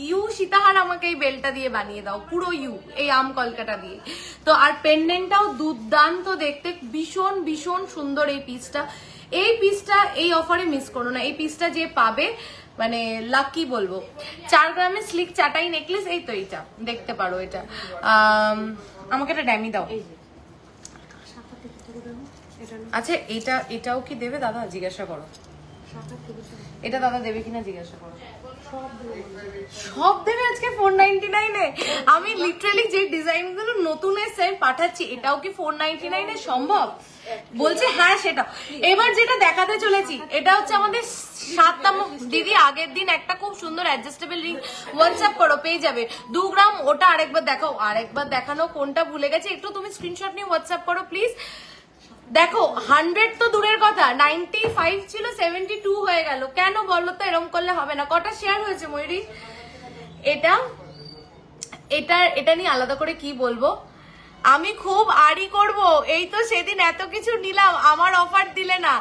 ইউ সীতাহার আমাকে এই বেলটা দিয়ে বানিয়ে দাও, পুরো ইউ এই আমকলকাটা দিয়ে। তো আর পেন্ডেন্টটাও দুর্দান্ত দেখতে, ভীষণ ভীষণ সুন্দর এই পিসটা। এই পিসটা এই অফারে মিস করো না, এই পিসটা যে পাবে মানে লাকি বলবো। 4 গ্রামের স্লিক চাটাই নেকলেস, এই তো এইটা দেখতে পারো। এটা আমাকে একটা ড্যামি দাও। আচ্ছা এটাও কি দেবে দাদা, জিজ্ঞাসা করো। এটা দাদা দেবে কিনা জিজ্ঞাসা করো। সব দেবে আজকে 499-এ। আমি লিটারালি যে ডিজাইন গুলো নতুন এসে আমি পাঠাচ্ছি, এটাও কি 499-এ সম্ভব? বলছে হ্যাঁ সেটা। এবার যেটা দেখাতে চলেছি, এটা হচ্ছে আমাদের 7তম দিদি। আগের দিন একটা খুব সুন্দর অ্যাডজাস্টেবল রিং হোয়াটসঅ্যাপ করো, পেয়ে যাবে 2 গ্রাম। ওটা আরেকবার দেখাও, আরেকবার দেখানো কোনটা ভুলে গেছে, একটু তুমি স্ক্রিনশট নিয়ে হোয়াটসঅ্যাপ করো প্লিজ। দেখো 100 তো দূরের কথা, 95 ছিল 72 হয়ে গেল। কেন বলো তো, এরকম করলে হবে না। কটা শেয়ার হয়েছে ময়ূরী? এটা নিয়ে আলাদা করে কি বলবো, আমি খুব আড়ি করব। এই তো সেদিন এত কিছু নিলাম, আমার অফার দিলে না।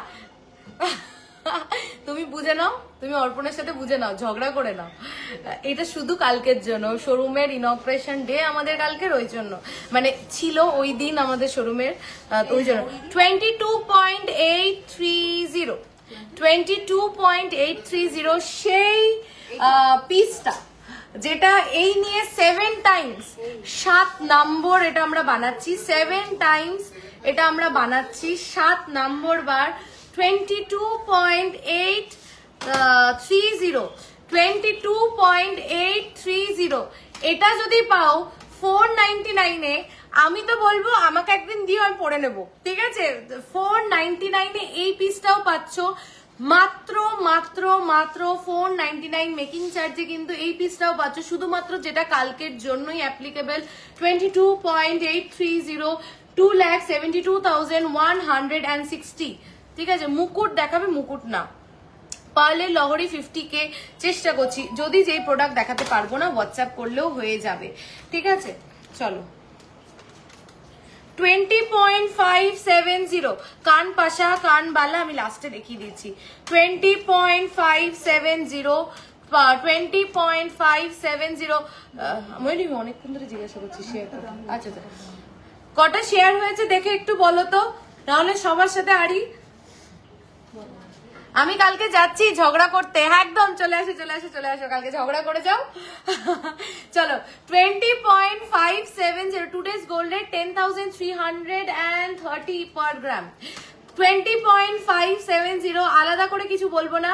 তুমি বুঝে নাও, তুমি অর্পণের সাথে বুঝে নাও, ঝগড়া করে নাও। এটা শুধু কালকের জন্য, শোরুমের ইনগ্রেশন ডে আমাদের কালকের, ওই জন্য মানে ছিল ওই দিন আমাদের শোরুমের, ওই জন্য। 22.830 সেই পিসটা, যেটা এই নিয়ে 7 টাইমস 7 নম্বর এটা আমরা বানাচ্ছি, 7 টাইমস এটা আমরা বানাচ্ছি 7 নম্বর বার। 22.830 এটা যদি পাও 499-এ, আমি তো বলবো আমাকে একদিন দিও, আমি পরে নেবো, ঠিক আছে? 499-এ এই পিসটাও পাচ্ছ মাত্র 499 মেকিং চার্জে, কিন্তু এই পিসটাও পাচ্ছ শুধুমাত্র, যেটা কালকের জন্যই অ্যাপ্লিকেবল। 22.830 2,72,160, ঠিক আছে? মুকুট দেখাবে, মুকুট না, পার্লের লহরি 50K চেষ্টা করছি, যদি যেই প্রোডাক্ট দেখাতে পারবো না হোয়াটসঅ্যাপ করলেও হয়ে যাবে, ঠিক আছে? চলো 20.570 কান পাশা কান বালা আমি লাস্টে দেখিয়ে দিচ্ছি। 20.570 ময়ূরী অনেকক্ষণ ধরে জিজ্ঞাসা করছি শেয়ার। আচ্ছা কটা শেয়ার হয়েছে দেখে একটু বলো তো, নাহলে সবার সাথে আড়ি। আমি কালকে যাচ্ছি ঝগড়া করতে, একদম চলে আসো কালকে ঝগড়া করে যাও। চলো 20.570 টুডেজ গোল্ড রেট 10,330 পার গ্রাম। 20.570 আলাদা করে কিছু বলবো না,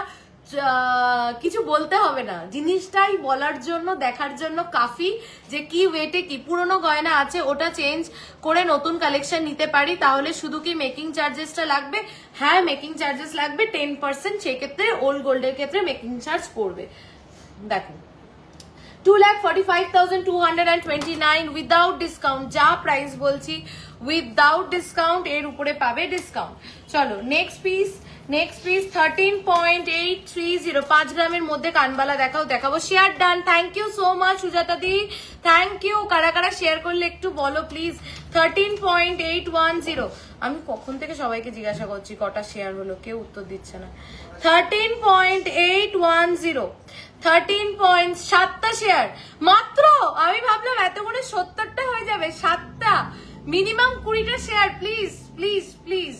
কিছু বলতে হবে না, জিনিসটাই বলার জন্য দেখার জন্য কাফি যে কি ওয়েটে কি পুরনো গয়না আছে ওটা চেঞ্জ করে নতুন কালেকশন নিতে পারি। তাহলে শুধু কি মেকিং চার্জেসটা লাগবে? হ্যাঁ মেকিং চার্জেস লাগবে 10%, সেক্ষেত্রে ওল্ড গোল্ডের ক্ষেত্রে মেকিং চার্জ পড়বে। দেখো 2,45,229 উইদাউট ডিসকাউন্ট, যা প্রাইস বলছি উইদাউট ডিসকাউন্ট এর উপরে পাবে ডিসকাউন্ট। চলো নেক্সট পিস 13.830, 5 গ্রামের মধ্যে কানবালা দেখাবো। Share done, thank you so much Sujata দি, থ্যাংক ইউ। কারা কারা শেয়ার করলে একটু বলো প্লিজ। 13.810, আমি কখন থেকে সবাইকে জিজ্ঞাসা করছি কটা শেয়ার হলো, কেউ উত্তর দিচ্ছে না। 13.810, 7টা শেয়ার মাত্র। আমি ভাবলাম এত করে 70টা হয়ে যাবে, 7টা, মিনিমাম 20টা শেয়ার প্লিজ প্লিজ প্লিজ।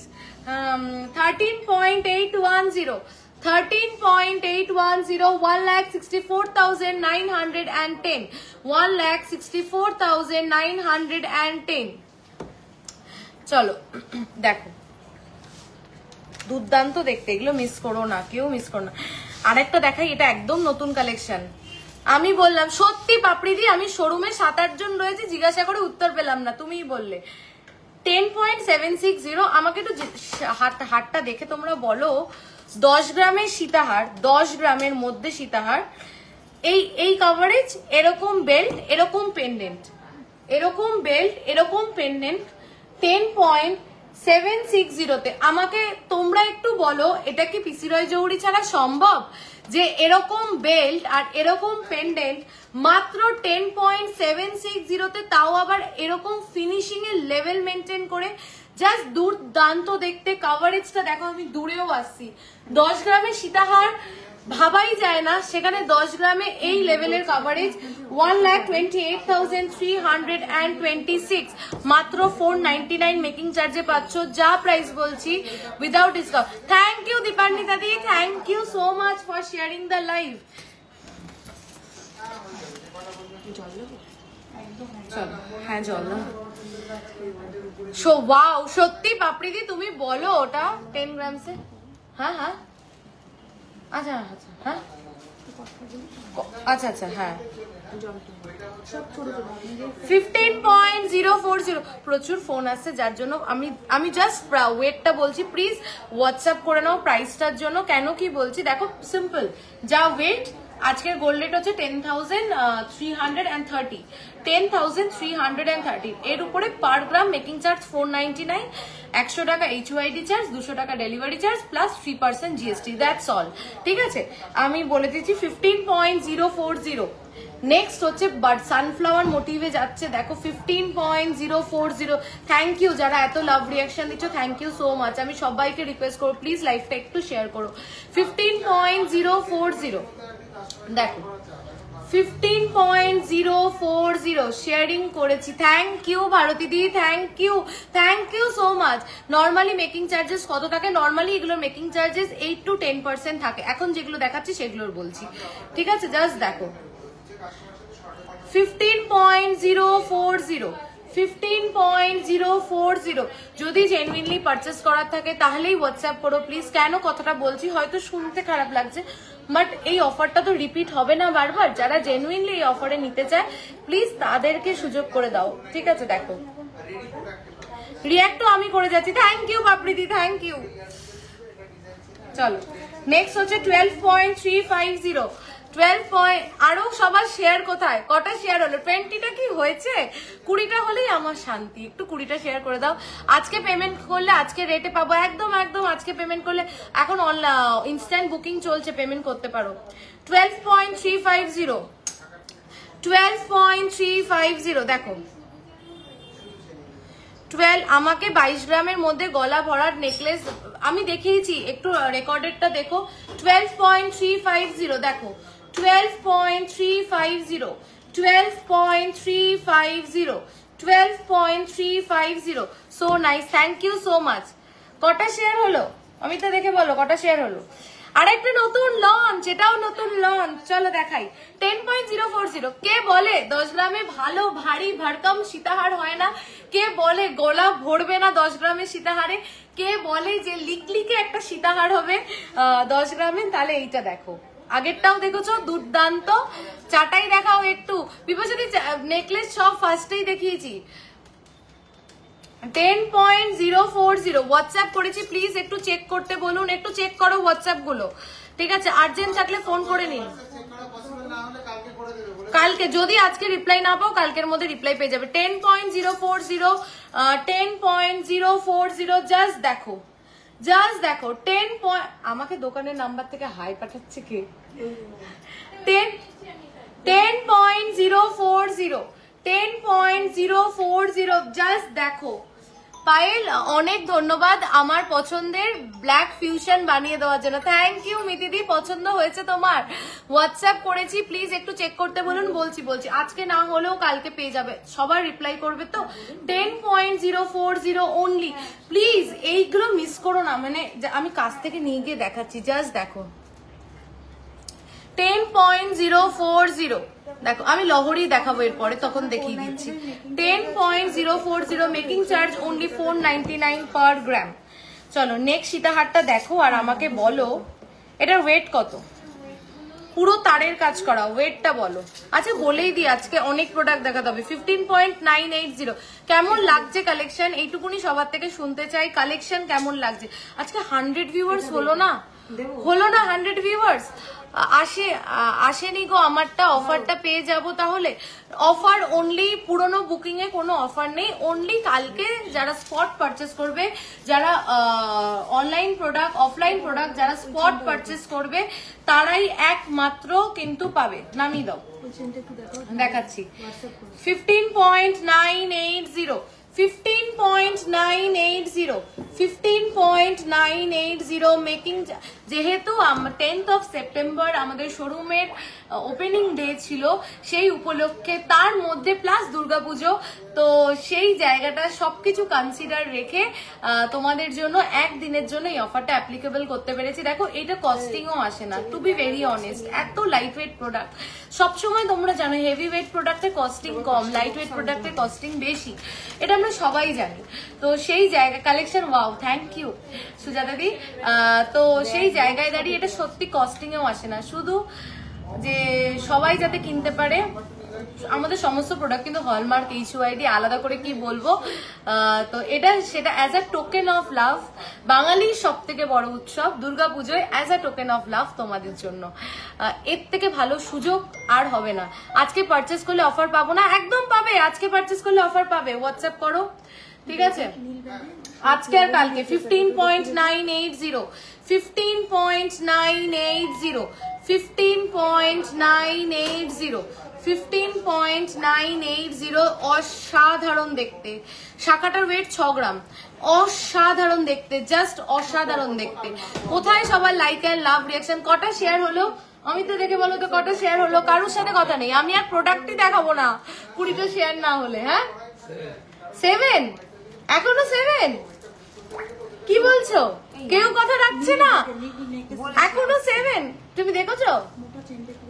13.810, 1,64,910, 1,64,910। চলো দেখো, দুর্দান্ত দেখতে, এগুলো মিস করো না, কেউ মিস করো না। আরেকটা দেখাই, এটা একদম নতুন কালেকশন। আমি বললাম সত্যি পাপড়ি দি, আমি শোরুমে 7-8 জন রয়েছে, জিজ্ঞাসা করে উত্তর পেলাম না, তুমিই বললে। 10.760, আমাকে একটু হারটা দেখে তোমরা বলো। 10 গ্রামের সীতাহার, 10 গ্রামের মধ্যে সীতাহার, এই কভারেজ, এরকম বেল্ট, এরকম পেন্ডেন্ট, এরকম বেল্ট, এরকম পেন্ডেন্ট 10.760-তে। আমাকে তোমরা একটু বলো, এটা কি পিসি রয় জৌড়ি ছাড়া সম্ভব যে এরকম বেল্ট আর এরকম পেন্ডেন্ট মাত্র 10.760-তে, তাও আবার এরকম ফিনিশিং এর লেভেল মেনটেন করে, জাস্ট দুর্দান্ত দেখতে। কভারেজটা দেখো, আমি দূরেও আসছি। 10 গ্রামের সীতাহার ভাবাই যায় না, সেখানে 10 গ্রামে এই লেভেলের কভারেজ 1,28,326, মাত্র 499 মেকিং চার্জে পাচ্ছ, যা প্রাইস বলছি without discount. Thank you Dipanwita দি, thank you so much for sharing the live. হ্যাঁ জল না, ওয়াও সত্যি পাপড়ি দি, তুমি বলো ওটা 10 গ্রামসে। হ্যাঁ হ্যাঁ আচ্ছা আচ্ছা, হ্যাঁ আচ্ছা আচ্ছা, হ্যাঁ 15.040। প্রচুর ফোন আসছে, যার জন্য আমি জাস্ট ওয়েটটা বলছি, প্লিজ হোয়াটসঅ্যাপ করে নাও প্রাইসটার জন্য। কেন কি বলছি দেখো, সিম্পল, যা ওয়েট, আজকের গোল্ড রেট হচ্ছে 10,330, 10,330। এর উপরে পার গ্রাম মেকিং চার্জ 499, 100 টাকা HYD চার্জ, 200 টাকা delivery charge plus 3% GST, that's all. ঠিক আছে, আমি বলে দিচ্ছি 15.040। নেক্সট হচ্ছে সানফ্লাওয়ার মোটিভে যাচ্ছে, দেখো 15.040। থ্যাংক ইউ যারা এত লাভ রিয়াকশন দিচ্ছ, থ্যাংক ইউ সো মাচ। আমি সবাইকে রিকোয়েস্ট করবো প্লিজ লাইভটা একটু শেয়ার করো। 15.040 দেখো, 15.040 শেয়ারিং করেছি। থ্যাংক ইউ ভারতী দি, thank you so much. Normally making charges কত থাকে? নর্মালি এগুলোর মেকিং চার্জেস 8 to 10% থাকে। এখন যেগুলো দেখাচ্ছি সেগুলোর বলছি, ঠিক আছে? জাস্ট দেখো 15.040, 15.040। যদি জেনুইনলি পারচেস করার থাকে তাহলেই হোয়াটসঅ্যাপ করো প্লিজ। কেন কথাটা বলছি হয়তো শুনতে খারাপ লাগছে, বাট এই অফারটা তো রিপিট হবে না বারবার। যারা জেনুইনলি এই অফারে নিতে চায় প্লিজ তাদেরকে সুযোগ করে দাও, ঠিক আছে? দেখো রিয়াক্টও আমি করে যাচ্ছি। থ্যাংক ইউ পাপড়িদি, থ্যাংক ইউ। চলো নেক্সট হচ্ছে 12.350, 12. আরো সবার শেয়ার কোথায়? কটা শেয়ার হলো? 20টা কি হয়েছে? 20টা হলেই আমার শান্তি। একটু 20টা শেয়ার করে দাও। আজকে পেমেন্ট করলে আজকে রেটে পাবো, একদম একদম। আজকে পেমেন্ট করলে, এখন ইনস্ট্যান্ট বুকিং চলছে, পেমেন্ট করতে পারো। 12.350, 12.350 দেখো 12। আমাকে 22 গ্রামের মধ্যে গলা ভরার নেকলেস আমি দেখিয়েছি, একটু রেকর্ডেডটা দেখো। 12.350 দেখো, 12.350, 12.350, 12.350। So nice, thank you so much. কটা শেয়ার হলো? আমি তো দেখে বলো কটা শেয়ার হলো। আরেকটা নতুন লঞ্চ, এটাও নতুন লঞ্চ, চলো দেখাই। 10.040। কে বলে 10 গ্রামে ভালো ভারী ভরকম সীতাহার হয় না? কে বলে গলা ভরবে না 10 গ্রামের সীতাহারে? কে বলে যে লিকলিকে একটা সীতাহার হবে 10 গ্রামে? তাহলে এইটা দেখো, আগেরটাও দেখেছো দুর্দান্ত। চাটাই দেখাও একটু, বিপরীতে নেকলেস সব ফার্স্টেই দেখিয়েছি। 10.040 হোয়াটসঅ্যাপ করেছি, প্লিজ একটু চেক করতে বলুন, একটু চেক করো হোয়াটসঅ্যাপ গুলো, ঠিক আছে? আর্জেন্ট থাকলে ফোন করে নিন, কালকে যদি আজকে রিপ্লাই না পাও কালকের মধ্যে রিপ্লাই পেয়ে যাবে। 10.040 10.040 জাস্ট দেখো, জাস্ট দেখো। 10 আমাকে দোকানের নাম্বার থেকে হাই পাঠাচ্ছে কে? 10.040 10.040 জাস্ট দেখো। পায়েল অনেক ধন্যবাদ আমার পছন্দের ব্ল্যাক ফিউশন বানিয়ে দেওয়ার জন্য, থ্যাংক ইউ মিতিদি। পছন্দ হয়েছে তোমার? হোয়াটসঅ্যাপ করেছি, প্লিজ একটু চেক করতে বলুন। বলছি আজকে না হলেও কালকে পেয়ে যাবে, সবার রিপ্লাই করবে তো। 10.040 অনলি, প্লিজ এইগুলো মিস করো না। মানে আমি কাছ থেকে নিয়ে গিয়ে দেখাচ্ছি, জাস্ট দেখো। 10.040 দেখো, আমি লহরি দেখাবো এরপরে, তখন দেখিয়ে দিচ্ছি। 10.040 মেকিং চার্জ অনলি 499 পার গ্রাম। চলো নেক্সট সীতাহারটা দেখো আর আমাকে বলো এটার ওয়েট কত। পুরো তারের কাজ করা, ওয়েটটা বলো। আচ্ছা বলেই দিই, আজকে অনেক প্রোডাক্ট দেখাতে হবে। 15.980 কেমন লাগছে কালেকশন? এইটুকুনি সবার থেকে শুনতে চাই, কালেকশন কেমন লাগছে? আজকে 100 ভিউয়ার্স হলো না? 100 ভিউয়ার্স আসেনি গো। আমারটা অফারটা পেয়ে যাব তাহলে। অফার অনলি পুরনো বুকিং এ কোনো অফার নেই, অনলি কালকে যারা স্পট পারচেস করবে, যারা অনলাইন প্রোডাক্ট অফলাইন প্রোডাক্ট যারা স্পট পারচেস করবে তারাই একমাত্র কিন্তু পাবে। নামিয়ে দাও, দেখাচ্ছি। 15.980 15.980 মেকিং। যেহেতু 10th অফ সেপ্টেম্বর আমাদের শোরুমের ওপেনিং ডে ছিল, সেই উপলক্ষে তার মধ্যে প্লাস দুর্গাপুজো, তো সেই জায়গাটা সবকিছু কনসিডার রেখে তোমাদের জন্য একদিনের জন্য এই অফারটা অ্যাপ্লিকেবল করতে পেরেছি। দেখো এটা কস্টিংও আসে না, টু বি ভেরি অনেস্ট। এত লাইট ওয়েট প্রোডাক্ট, সবসময় তোমরা জানো হেভি ওয়েট প্রোডাক্টের কস্টিং কম, লাইট ওয়েট প্রোডাক্টের কস্টিং বেশি, এটা আমরা সবাই জানি। তো সেই জায়গা collection, wow thank you Sujata di. তো সেই জায়গায় দাঁড়িয়ে এটা সত্যি কস্টিং এও আসে না, শুধু যে সবাই যাতে কিনতে পারে। আমাদের সমস্ত প্রোডাক্ট কিন্তু হলমার্ক, HUID, আলাদা করে কি বলবো। তো এটা সেটা as a token of love, বাঙালির সব থেকে বড় উৎসব দুর্গাপুজোয়, as a token of love তোমাদের জন্য। এর থেকে ভালো সুযোগ আর হবে না। আজকে পারচেস করলে অফার পাবো না? একদম পাবে, আজকে পারচেস করলে অফার পাবে। হোয়াটসঅ্যাপ করো, ঠিক আছে? আজকে আর কালকে 15.980 15.980 15.980 15.980 অসাধারণ দেখতে। শাখাটার ওয়েট 6 গ্রাম, অসাধারণ দেখতে, জাস্ট অসাধারণ দেখতে। কোথায় সবার লাইক এন্ড লাভ রিয়াকশন? কটা শেয়ার হলো? আমি তো দেখে বলো তো কটা শেয়ার হলো? কারোর সাথে কথা নেই, আমি আর প্রোডাক্টই দেখাবো না 20টা শেয়ার না হলে। হ্যাঁ 7, এখনো 7? কি বলছো? কেউ কথা রাখছে না, এখনো 7? তুমি দেখেছো?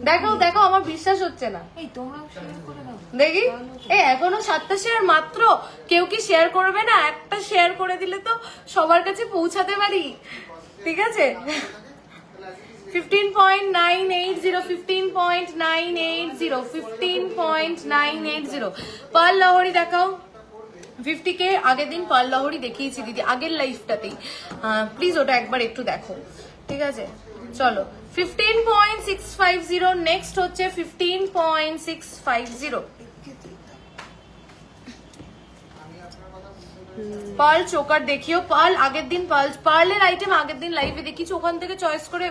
দেখো দেখো, আমার বিশ্বাস হচ্ছে না। দেখি এখনো 7টা শেয়ার মাত্র। কেউ কি শেয়ার করবে না? একটা শেয়ার করে দিলে তো সবার কাছে পৌঁছাতে পারি, ঠিক আছে? 15.980 15.980 15.980 পার লহরি দেখাও। 50K আগের দিন পার লহরি দেখিয়েছি দিদি, আগের লাইফটাতেই। প্লিজ ওটা একবার একটু দেখো, ঠিক আছে? চলো 15.650 নেক্সট হচ্ছে 15.650 পার্ল চোকার দেখিও। পার্ল আগের দিন পার্লের আইটেম আগের দিন লাইভে দেখিয়েছি, ওখান থেকে চয়েস করে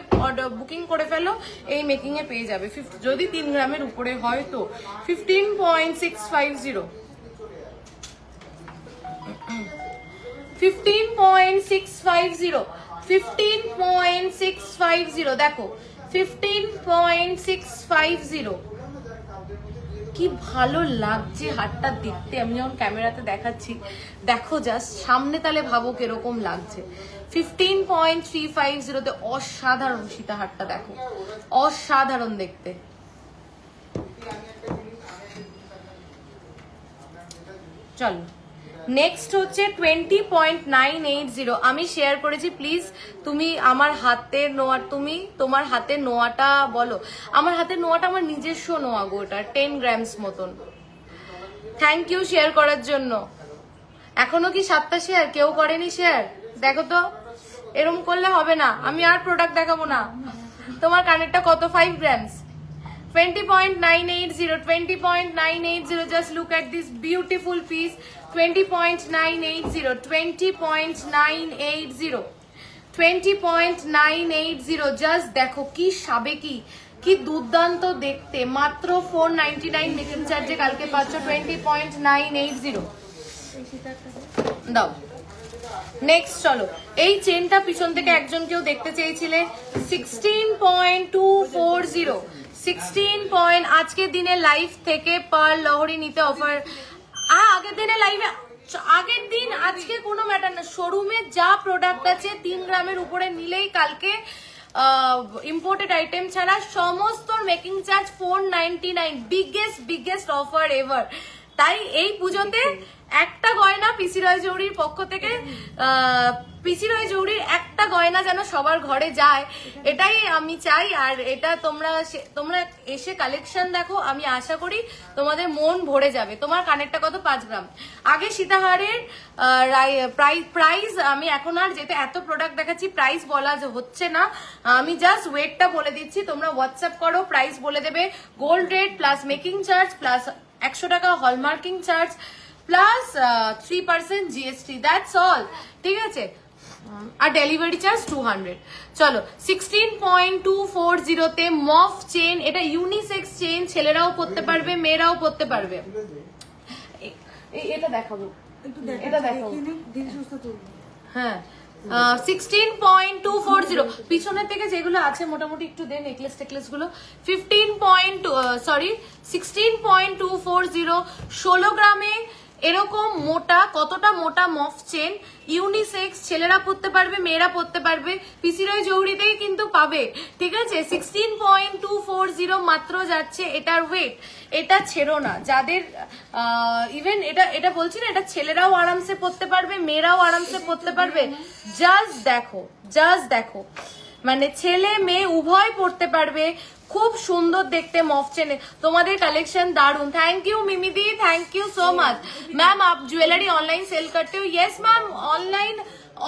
বুকিং করে ফেলো, এই মেকিং এ পেয়ে যাবে। যদি 3 গ্রামের উপরে হয় তো 15.650 15.650 15.650 দেখো 15.650 কি ভালো লাগছে হাতটা দেখতে। আমি যখন ক্যামেরাতে দেখাচ্ছি দেখো জাস্ট সামনে, তাহলে ভাবো কিরকম লাগছে। 15.350 অসাধারণ সীতাহারটা দেখো, অসাধারণ দেখতে। চলো নেক্সট হচ্ছে 20.980। আমি শেয়ার করেছি, প্লিজ তুমি আমার হাতের নোয়া, তুমি তোমার হাতের নোয়াটা বলো। আমার হাতের নোয়াটা আমার নিজস্ব নোয়া গো, ওটা 10 গ্রামস মতন। থ্যাংক ইউ শেয়ার করার জন্য। এখনো কি 7টা শেয়ার কেউ করেনি শেয়ার? দেখো তো, এরম করলে হবে না, আমি আর প্রোডাক্ট দেখাবো না। তোমার কানেরটা কত? 5 grams. 20.980, 20.980, just look at this beautiful piece. 20.980, 20.980, 20.980, just দেখো কি সাবেকি, কি দুর্দান্ত দেখতে। মাত্র 499 মেকিং চার্জে কালকে পাচ্ছ 20.980। দাও নেক্সট। চলো এই চেনটা পিছন থেকে একজন কেউ দেখতে চেয়েছিলে, 16.240, 16 আজকের দিনে লাইভ থেকে পার লহরি নিতে অফার। আগের দিনে লাইভে, আগের দিন আজকে কোনো ম্যাটার না, শোরুমে যা প্রোডাক্ট আছে 3 গ্রামের উপরে নিলেই কালকে ইম্পোর্টেড আইটেম ছাড়া সমস্ত making charge 499, biggest offer ever. তাই এই পুজোতে একটা গয়না পিসি রয় জৌড়ির পক্ষ থেকে, পিসি রয় জৌড়ির একটা গয়না যেন সবার ঘরে যায়, এটাই আমি চাই। আর এটা তোমরা এসে কালেকশন দেখো, আমি আশা করি তোমাদের মন ভরে যাবে। তোমার কানেরটা কত? 5 গ্রাম। আগে সীতাহারের প্রাইস, আমি এখন আর যেতে এত প্রোডাক্ট দেখাচ্ছি প্রাইস বলা হচ্ছে না, আমি জাস্ট ওয়েটটা বলে দিচ্ছি। তোমরা হোয়াটসঅ্যাপ করো, প্রাইস বলে দেবে। Gold rate plus making charge plus 100 টাকা hallmarking charge plus 3% GST, that's all. ঠিক আছে, আর ডেলিভারি চার্জ 200। চলো 16.240 তে মফ চেন, এটা ইউনিসেক্স চেন, ছেলেরাও পরতে পারবে মেয়েরাও পরতে পারবে। এটা দেখাবো, এটা দেখাবো, হ্যাঁ 16.240। পিছনের থেকে যেগুলো আছে মোটামুটি একটু দে, নেকলেস টেকলেস গুলো। 16.240, 16 গ্রামে এরকম মোটা, কতটা মোটা মফ চেন, ইউনিসেক্স, ছেলেরা পরতে পারবে মেয়েরা পরতে পারবে, পিসি রয় জৌড়িতেই কিন্তু পাবে। ঠিক আছে, 16.240 মাত্র যাচ্ছে এটার ওয়েট। এটা ছেড়ো না, যাদের ইভেন এটা বলছি না, এটা ছেলেরাও আরামসে পরতে পারবে মেয়েরাও আরামসে পরতে পারবে। জাস্ট দেখো, মানে ছেলে মেয়ে উভয় পরতে পারবে। খুব সুন্দর দেখতে মফ চেনে, তোমাদের কাलेक्शन दारुण। Thank you Mimi di, thank you so much. Ma'am आप ज्वेलरी ऑनलाइन सेल करते हो? Yes ma'am, online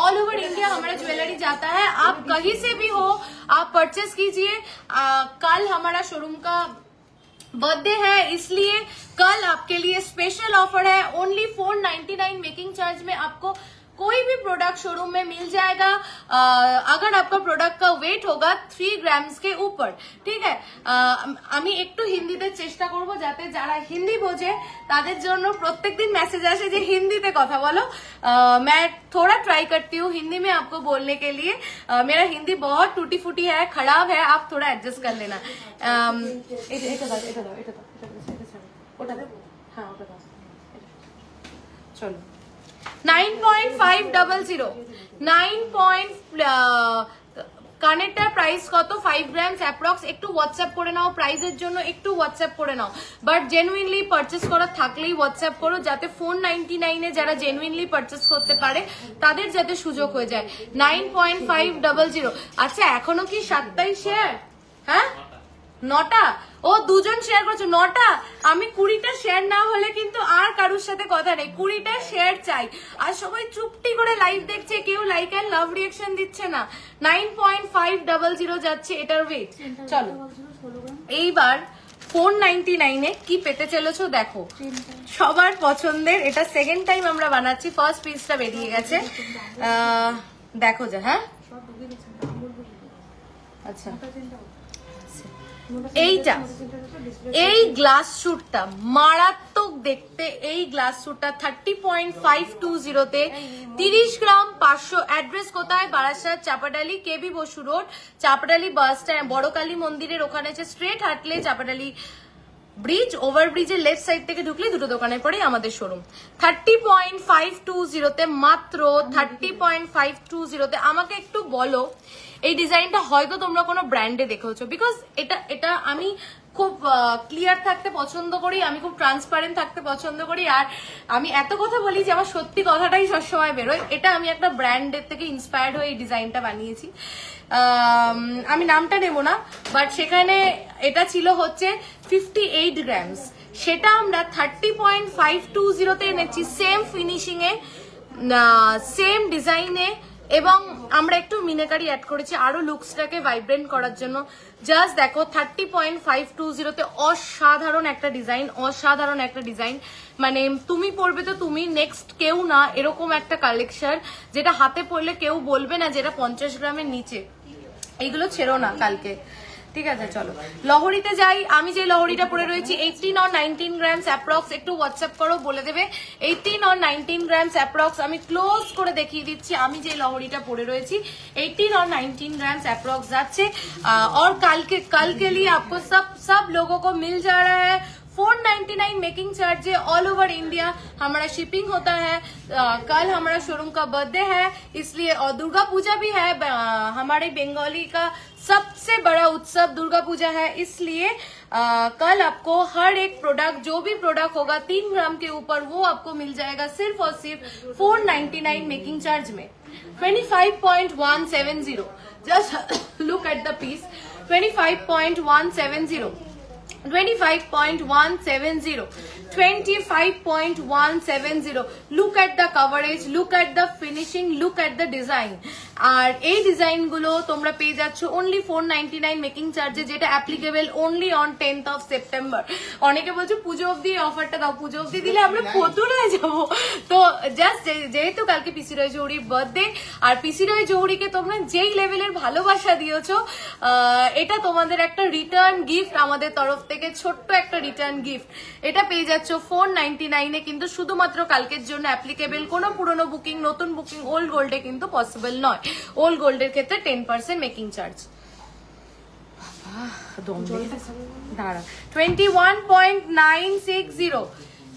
all over India हमारा ज्वेलरी जाता है, आप कहीं से भी हो आप परचेस कीजिए। कल हमारा शोरूम का बर्थडे है, इसलिए कल आपके लिए स्पेशल ऑफर है। ओनली 499 मेकिंग चार्ज में आपको कोई भी प्रोडक्ट शोरूम में मिल जाएगा, अगर आपका प्रोडक्ट का वेट होगा 3 ग्राम्स के ऊपर। ठीक है, আমি একটু হিন্দিতে চেষ্টা করব যাতে যারা হিন্দি বোঝে তাদের জন্য প্রত্যেকদিন মেসেজ আসে যে হিন্দিতে কথা বলো। मैं थोड़ा ट्राई करती हूँ हिंदी में आपको बोलने के लिए। मेरा हिंदी बहुत टूटी फूटी है, खराब है, आप थोड़ा एडजस्ट कर लेना। चलो 9.500, 9. কানেরটার প্রাইস কত? 5 গ্রামস অ্যাপ্রক্স। একটু হোয়াটসঅ্যাপ করে নাও, প্রাইসের জন্য একটু হোয়াটসঅ্যাপ করে নাও, বাট জেনুইনলি পারচেস করা থাকলেই হোয়াটসঅ্যাপ করো, যাতে 499 যারা জেনুইনলি পারচেস করতে পারে তাদের যাতে সুযোগ হয়ে যায়। 9.500। আচ্ছা এখনো কি 7টাই শেয়ার? হ্যাঁ 9টা, ও দুজন শেয়ার করছো 9টা। আমি 20টা শেয়ার না হলে কিন্তু আর কারোর সাথে কথা নেই, 20টা শেয়ার চাই। আর সবাই চুপটি করে লাইভ দেখছে, কেউ লাইক এন্ড লাভ রিঅ্যাকশন দিচ্ছে না। 9.500 যাচ্ছে এটার ওয়েট। চলো এইবার 499 কি পেতে চলেছো দেখো, সবার পছন্দের। এটা সেকেন্ড টাইম আমরা বানাচ্ছি, ফার্স্ট পিসটা বেরিয়ে গেছে, দেখো যা। হ্যাঁ আচ্ছা, এইটা এই গ্লাস শুটটা মারাত্মক দেখতে। এই গ্লাস শুটটা 30.520 তে 30 গ্রাম 500। অ্যাড্রেস কোথায়? Barasat, Chapadali, KB Basu road, Chapadali bus stand, বড় কালী মন্দিরের ওখানে আছে, স্ট্রেট হাঁটলে চাপাডালি ব্রিজ, ওভারব্রিজের লেফট সাইড থেকে ঢুকলে দুটো দোকানের পরেই আমাদের শোরুম। 30.520 মাত্র 30.520। আমাকে একটু বলো এই ডিজাইনটা হয়তো তোমরা কোনো ব্র্যান্ডে দেখেছো, বিকজ এটা আমি খুব ক্লিয়ার থাকতে পছন্দ করি, আমি খুব ট্রান্সপারেন্ট থাকতে পছন্দ করি, আর আমি এত কথা বলি যে আমার সত্যি কথাটাই সবসময় বেরোয়। এটা আমি একটা ব্র্যান্ডের থেকে ইন্সপায়ার্ড হয়ে এই ডিজাইনটা বানিয়েছি। আমি নামটা নেব না, বাট সেখানে এটা ছিল হচ্ছে 58 গ্রামস, সেটা আমরা 30.520 এনেছি, সেম ফিনিশিং এ, সেম ডিজাইনে, এবং আমরা একটু মিনাকারি অ্যাড করেছি আরো লুকসটাকে ভাইব্রেন্ট করার জন্য। জাস্ট দেখো 30.520 অসাধারণ একটা ডিজাইন, অসাধারণ একটা ডিজাইন। মানে তুমি পরবে তো তুমি, নেক্সট কেউ না, এরকম একটা কালেকশন যেটা হাতে পরলে কেউ বলবে না যেটা 50 গ্রামের নিচে। এইগুলো ছেড়ো না কালকে, ঠিক আছে? চলো লহরিতে যাই। আমি যে লহরিটা পরে রয়েছি 18 or 19 গ্রামস অ্যাপ্রক্স, একটু হোয়াটসঅ্যাপ করো বলে দেবে 18 or 19 গ্রামস অ্যাপ্রক্স। আমি ক্লোজ করে দেখিয়ে দিচ্ছি আমি যে লহরিটা পরে রয়েছি 18 or 19 ग्राम्स अप्रॉक्स जाच्छे। और कल के लिए आपको सब लोगों को मिल जा रहा है 499 making charge all over India. हमारा शिपिंग होता है। कल हमारा शोरूम का बर्थडे है इसलिए, और दुर्गा पूजा भी है, हमारे बंगाली का सबसे बड़ा उत्सव दुर्गा पूजा है, इसलिए कल आपको हर एक प्रोडक्ट, जो भी प्रोडक्ट होगा 3 ग्राम के ऊपर, वो आपको मिल जाएगा सिर्फ और सिर्फ 499 मेकिंग चार्ज में। 25.170, just look at the piece. 25.170, 25.170, 25.170। look at the coverage, look at the finishing, look at the design। আর এই ডিজাইন গুলো তোমরা পেয়ে যাচ্ছ অনলি 499 মেকিং চার্জে, যেটা applicable only on 10th of September। অনেকে বলছে পুজো অবধি অফারটা দাও, পুজো অবধি দিলে আমরা ফতুর হয়ে যাবো। তো জাস্ট যেহেতু কালকে পিসি রয় জৌহরির বার্থডে, আর পিসি রয় জৌহরিকে তোমরা যেই লেভেলের ভালোবাসা দিয়েছো, এটা তোমাদের একটা রিটার্ন গিফট আমাদের তরফ থেকে, ছোট্ট একটা রিটার্ন গিফট। এটা পেয়ে যাচ্ছ 499 এ, কিন্তু শুধুমাত্র কালকের জন্য অ্যাপ্লিকেবল। কোনো পুরনো বুকিং, নতুন বুকিং ওল্ড গোল্ডে কিন্তু পসিবল নয়। ওল্ড গোল্ডের ক্ষেত্রে 10% মেকিং চার্জ। 21.960,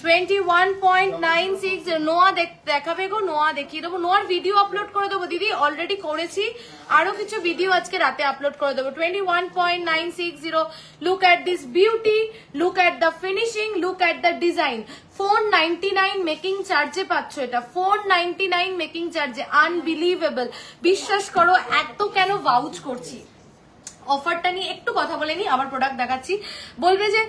21.960। নোয়া দেখাবে গো, নোয়া দেখিয়ে দেবো, নোয়ার ভিডিও আপলোড করে দেবো দিদি, অলরেডি করেছি, আরো কিছু ভিডিও আজকে রাতে আপলোড করে দেবো। 21.960। Look at this beauty, look at the finishing, look at the design. 499 making চার্জে পাচ্ছ এটা, 499 মেকিং চার্জে। আনবিলিভেবল, বিশ্বাস করো। এত কেন ভাউচ করছি অফারটা নিয়ে, একটু কথা বলে নি, আবার প্রোডাক্ট দেখাচ্ছি। বলবে যে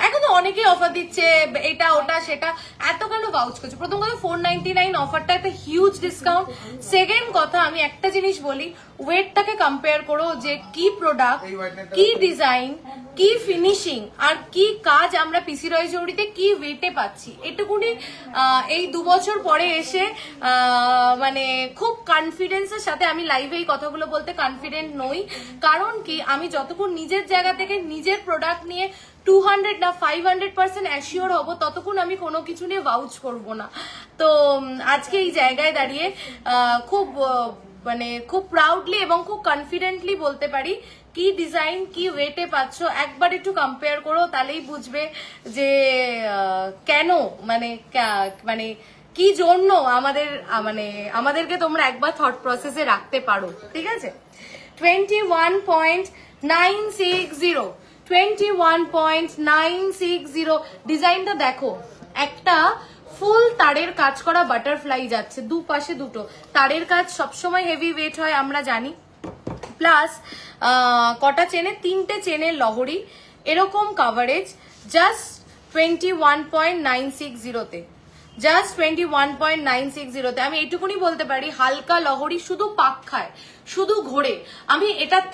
এখন তো অনেকেই অফার দিচ্ছে, এটা ওটা সেটা, এত কেন ভাউচ করছে? প্রথম কথা 499 অফারটা একটা হিউজ ডিসকাউন্ট। সেকেন্ড কথা আমি একটা জিনিস বলি, ওয়েটটাকে কম্পেয়ার করো যে কি প্রোডাক্ট, কি ডিজাইন, কি ফিনিশিং, আর কি কাজ আমরা পিসি রয় জৌহরিতে কি ওয়েটে পাচ্ছি। এটুকুনি এই 2 বছর পরে এসে মানে খুব কনফিডেন্সের সাথে আমি লাইভে এই কথাগুলো বলতে কনফিডেন্ট নই। কারণ কি, আমি যতক্ষণ নিজের জায়গা থেকে নিজের প্রোডাক্ট নিয়ে 200 না 500% অ্যাসিওর হব, ততক্ষণ আমি কোনো কিছু নিয়ে ভাউচ করব না। তো আজকে এই জায়গায় দাঁড়িয়ে খুব মানে খুব প্রাউডলি এবং খুব কনফিডেন্টলি বলতে পারি কি ডিজাইন, কি ওয়েটে পাচ্ছ। একবার একটু কম্পেয়ার করো, তাহলেই বুঝবে যে কেন, মানে কি জন্য আমাদেরকে তোমরা একবার থট প্রসেসে রাখতে পারো, ঠিক আছে? 21.960, 21.960। ডিজাইনটা দেখো, একটা ফুল তারের কাজ করা বাটারফ্লাই যাচ্ছে, দুপাশে দুটো তারের কাজ। সবসময় হেভি ওয়েট হয় আমরা জানি, প্লাস কটা চেনে, 3টে চেনের লহরি, এরকম কাভারেজ। জাস্ট 21.960তে, জাস্ট 21.960তে। আমি এইটুকুনি বলতে পারি, হালকা লহরি, শুধু পাক খায়, শুধু ঘোরে। আমি এটার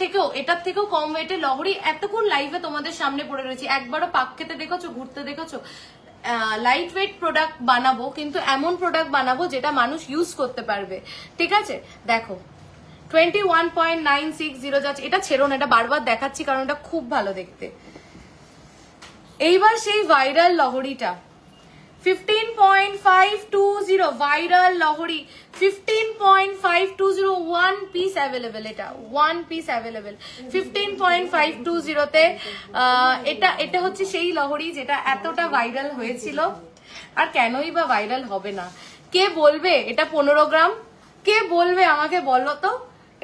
থেকেও কম ওয়েটের লহরি এতক্ষণ লাইভে তোমাদের সামনে পড়ে রয়েছি, একবারও পাক খেতে দেখেছো, ঘুরতে দেখেছো? লাইট ওয়েট প্রোডাক্ট বানাবো, কিন্তু এমন প্রোডাক্ট বানাবো যেটা মানুষ ইউজ করতে পারবে, ঠিক আছে? দেখো 21.960 যাচ্ছে। এটা ছেড়ো না, এটা বারবার দেখাচ্ছি কারণ এটা খুব ভালো দেখতে। এইবার সেই ভাইরাল লহরিটা, 15.520 ভাইরাল লহরি 15.520 ওয়ান পিস অ্যাভেলেবেল, এটা ওয়ান পিস অ্যাভেলেবেল 15.520 তে। এটা হচ্ছে সেই লহরি যেটা এতটা ভাইরাল হয়েছিল, আর কেনই বা ভাইরাল হবে না? কে বলবে এটা 15 গ্রাম? কে বলবে আমাকে বলো তো?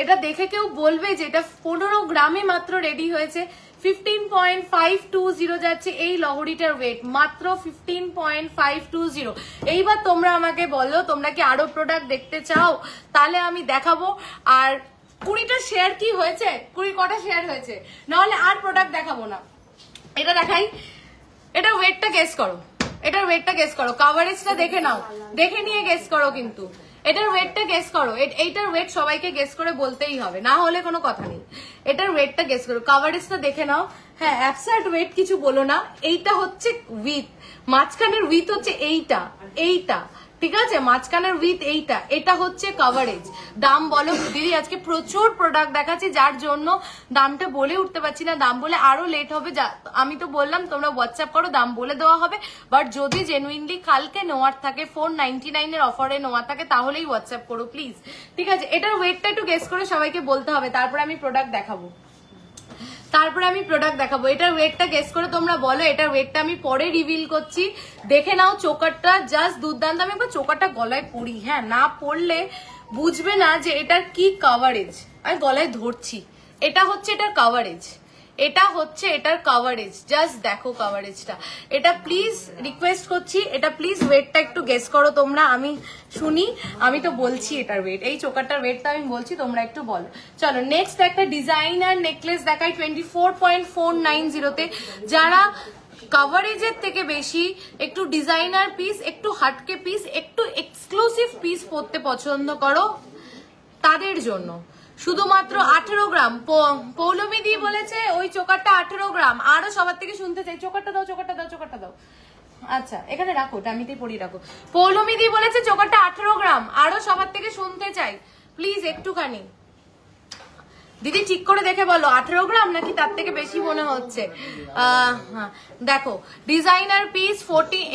এটা দেখে কেউ বলবে যে এটা 15 গ্রামে মাত্র রেডি হয়েছে? 15.520 যাচ্ছে এই লহরিটার ওয়েট, মাত্র 15.520। এইবার তোমরা আমাকে বলো, তোমরা কি আরো প্রোডাক্ট দেখতে চাও? তাহলে আমি দেখাবো। আর 20টা শেয়ার কি হয়েছে? 20 কটা শেয়ার হয়েছে? নাহলে আর প্রোডাক্ট দেখাবো না। এটা দেখাই, এটা ওয়েটটা গেস করো, এটার ওয়েটটা গেস করো, কাভারেজটা দেখে নাও, দেখে নিয়ে গেস করো। কিন্তু এটার ওয়েটটা গেস করো, এইটার ওয়েট সবাইকে গেস করে বলতেই হবে, না হলে কোনো কথা নেই। এটার ওয়েটটা গেস করো, কাভারেজটা দেখে নাও। হ্যাঁ, অ্যাবসার্ট ওয়েট কিছু বলো না। এইটা হচ্ছে উইথ, মাঝখানের উইথ হচ্ছে এইটা, ঠিক আছে? মাঝখানের উইথ এইটা, এটা হচ্ছে কভারেজ। দাম বলো দিদি, আজকে প্রচুর প্রোডাক্ট দেখাচ্ছি যার জন্য দামটা বলে উঠতে পারছি না, দাম বলে আরো লেট হবে। আমি তো বললাম তোমরা হোয়াটসঅ্যাপ করো, দাম বলে দেওয়া হবে। বাট যদি জেনুইনলি কালকে নেওয়ার থাকে, 499 এর অফারে নেওয়ার থাকে, তাহলেই হোয়াটসঅ্যাপ করো প্লিজ, ঠিক আছে? এটার ওয়েটটা একটু গেস করে সবাইকে বলতে হবে, তারপরে আমি প্রোডাক্ট দেখাবো। এটার ওয়েটটা গেস করে তোমরা বলো। এটার ওয়েটটা আমি পরে রিভিল করছি, দেখে নাও। চোকারটা জাস্ট দুর্দান্ত। আমি একবার চোকারটা গলায় পরি, হ্যাঁ, না পড়লে বুঝবে না যে এটার কি কভারেজ। আমি গলায় ধরছি, এটা হচ্ছে এটার কভারেজ, এটা হচ্ছে এটার কভারেজ। জাস্ট দেখো কভারেজটা। এটা প্লিজ রিকোয়েস্ট করছি, এটা প্লিজ ওয়েটটা একটু গেস করো তোমরা, আমি শুনি। আমি তো বলছি এটার ওয়েট, এই চোকারটার ওয়েটটা আমি বলছি, তোমরা একটু বলো। চলো নেক্সট একটা ডিজাইনার নেকলেস দেখাই 24.490 তে। যারা কভারেজের থেকে বেশি একটু ডিজাইনার পিস, একটু হাটকে পিস, একটু এক্সক্লুসিভ পিস পরতে পছন্দ করো, তাদের জন্য শুধুমাত্র 18 গ্রাম। পৌলমী দি বলেছে ওই চোকারটা 18 গ্রাম। আরো সবার থেকে শুনতে চাই, চোকারটা দাও, চোকারটা দাও, চোকারটা দাও। আচ্ছা, এখানে রাখো, ডামিতেই পড়ি রাখো। পৌলমী দি বলেছে চোকারটা 18 গ্রাম, আরো সবার থেকে শুনতে চাই প্লিজ একটুখানি। দিদি ঠিক করে দেখে বলো 18 গ্রাম নাকি তার থেকে বেশি মনে হচ্ছে। দেখো ডিজাইনার পিস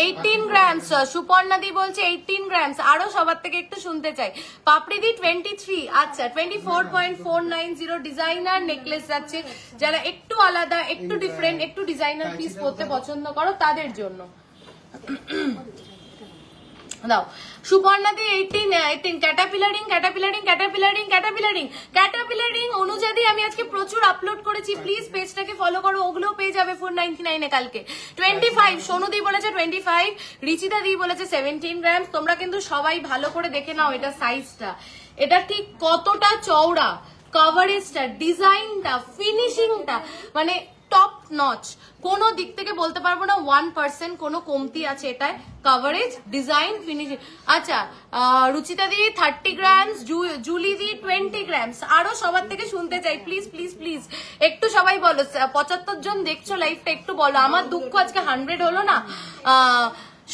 18 গ্রামস। সুপর্ণা দি বলছে 18 গ্রামস, আরো সবার থেকে একটু শুনতে চাই। পাপড়ি দি 23। আচ্ছা, 24.490 ডিজাইনার নেকলেস যাচ্ছে। যারা একটু আলাদা, একটু ডিফারেন্ট, একটু ডিজাইনার পিস পরতে পছন্দ করো, তাদের জন্য দাও। সুপর্ণা দি 18 ক্যাটাপিলারিং অনুযায়ী আমি আজকে প্রচুর আপলোড করেছি, প্লিজ পেজটাকে ফলো করো, ওগুলো পেয়ে যাবে 499 এ কালকে। 25 সোনু দি বলেছে 25, রিচিতা দি বলেছে 17 গ্রাম। তোমরা কিন্তু সবাই ভালো করে দেখে নাও এটা সাইজটা, এটা ঠিক কতটা চওড়া, কভারেজটা, ডিজাইনটা, ফিনিশিংটা, মানে টপ নচ। কোন দিক থেকে বলতে পারবো না 1% কোনো কমতি আছে এটায়, কভারেজ, ডিজাইন, ফিনিশিং। আচ্ছা, রুচিতা দি 30 গ্রামস, জুলি দি 20 গ্রামস। আরো সবার থেকে শুনতে চাই প্লিজ প্লিজ প্লিজ, একটু সবাই বলো। 75 জন দেখছো লাইভটা, একটু বলো। আমার দুঃখ আজকে 100 হলো না।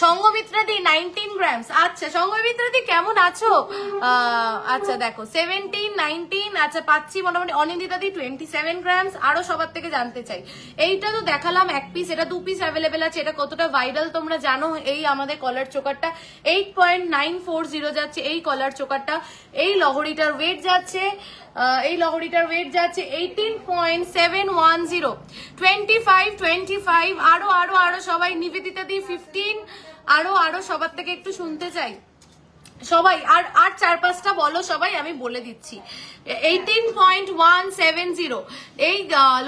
সঙ্গমিত্রা দি 19 গ্রামস। আচ্ছা, সঙ্গমিত্রা দি কেমন আছো? আচ্ছা দেখো 17, 19, আচ্ছা পাচ্ছি মোটামুটি। অনিন্দিতা দি 27 গ্রামস। আরো সবার থেকে জানতে চাই। এইটা তো দেখালাম এক পিস, এটা 2 পিস অ্যাভেলেবেল আছে। এটা কতটা ভাইরাল তোমরা জানো। এই আমাদের কলার চোকারটা 8.940 যাচ্ছে এই কলার চোকারটা। এই লহরিটার ওয়েট যাচ্ছে 18.710। 25। আরো সবাই। নিবেদিতা দি 15। আরো সবার থেকে একটু শুনতে চাই সবাই। আর 4-5টা বলো সবাই, আমি বলে দিচ্ছি। 18.170 এই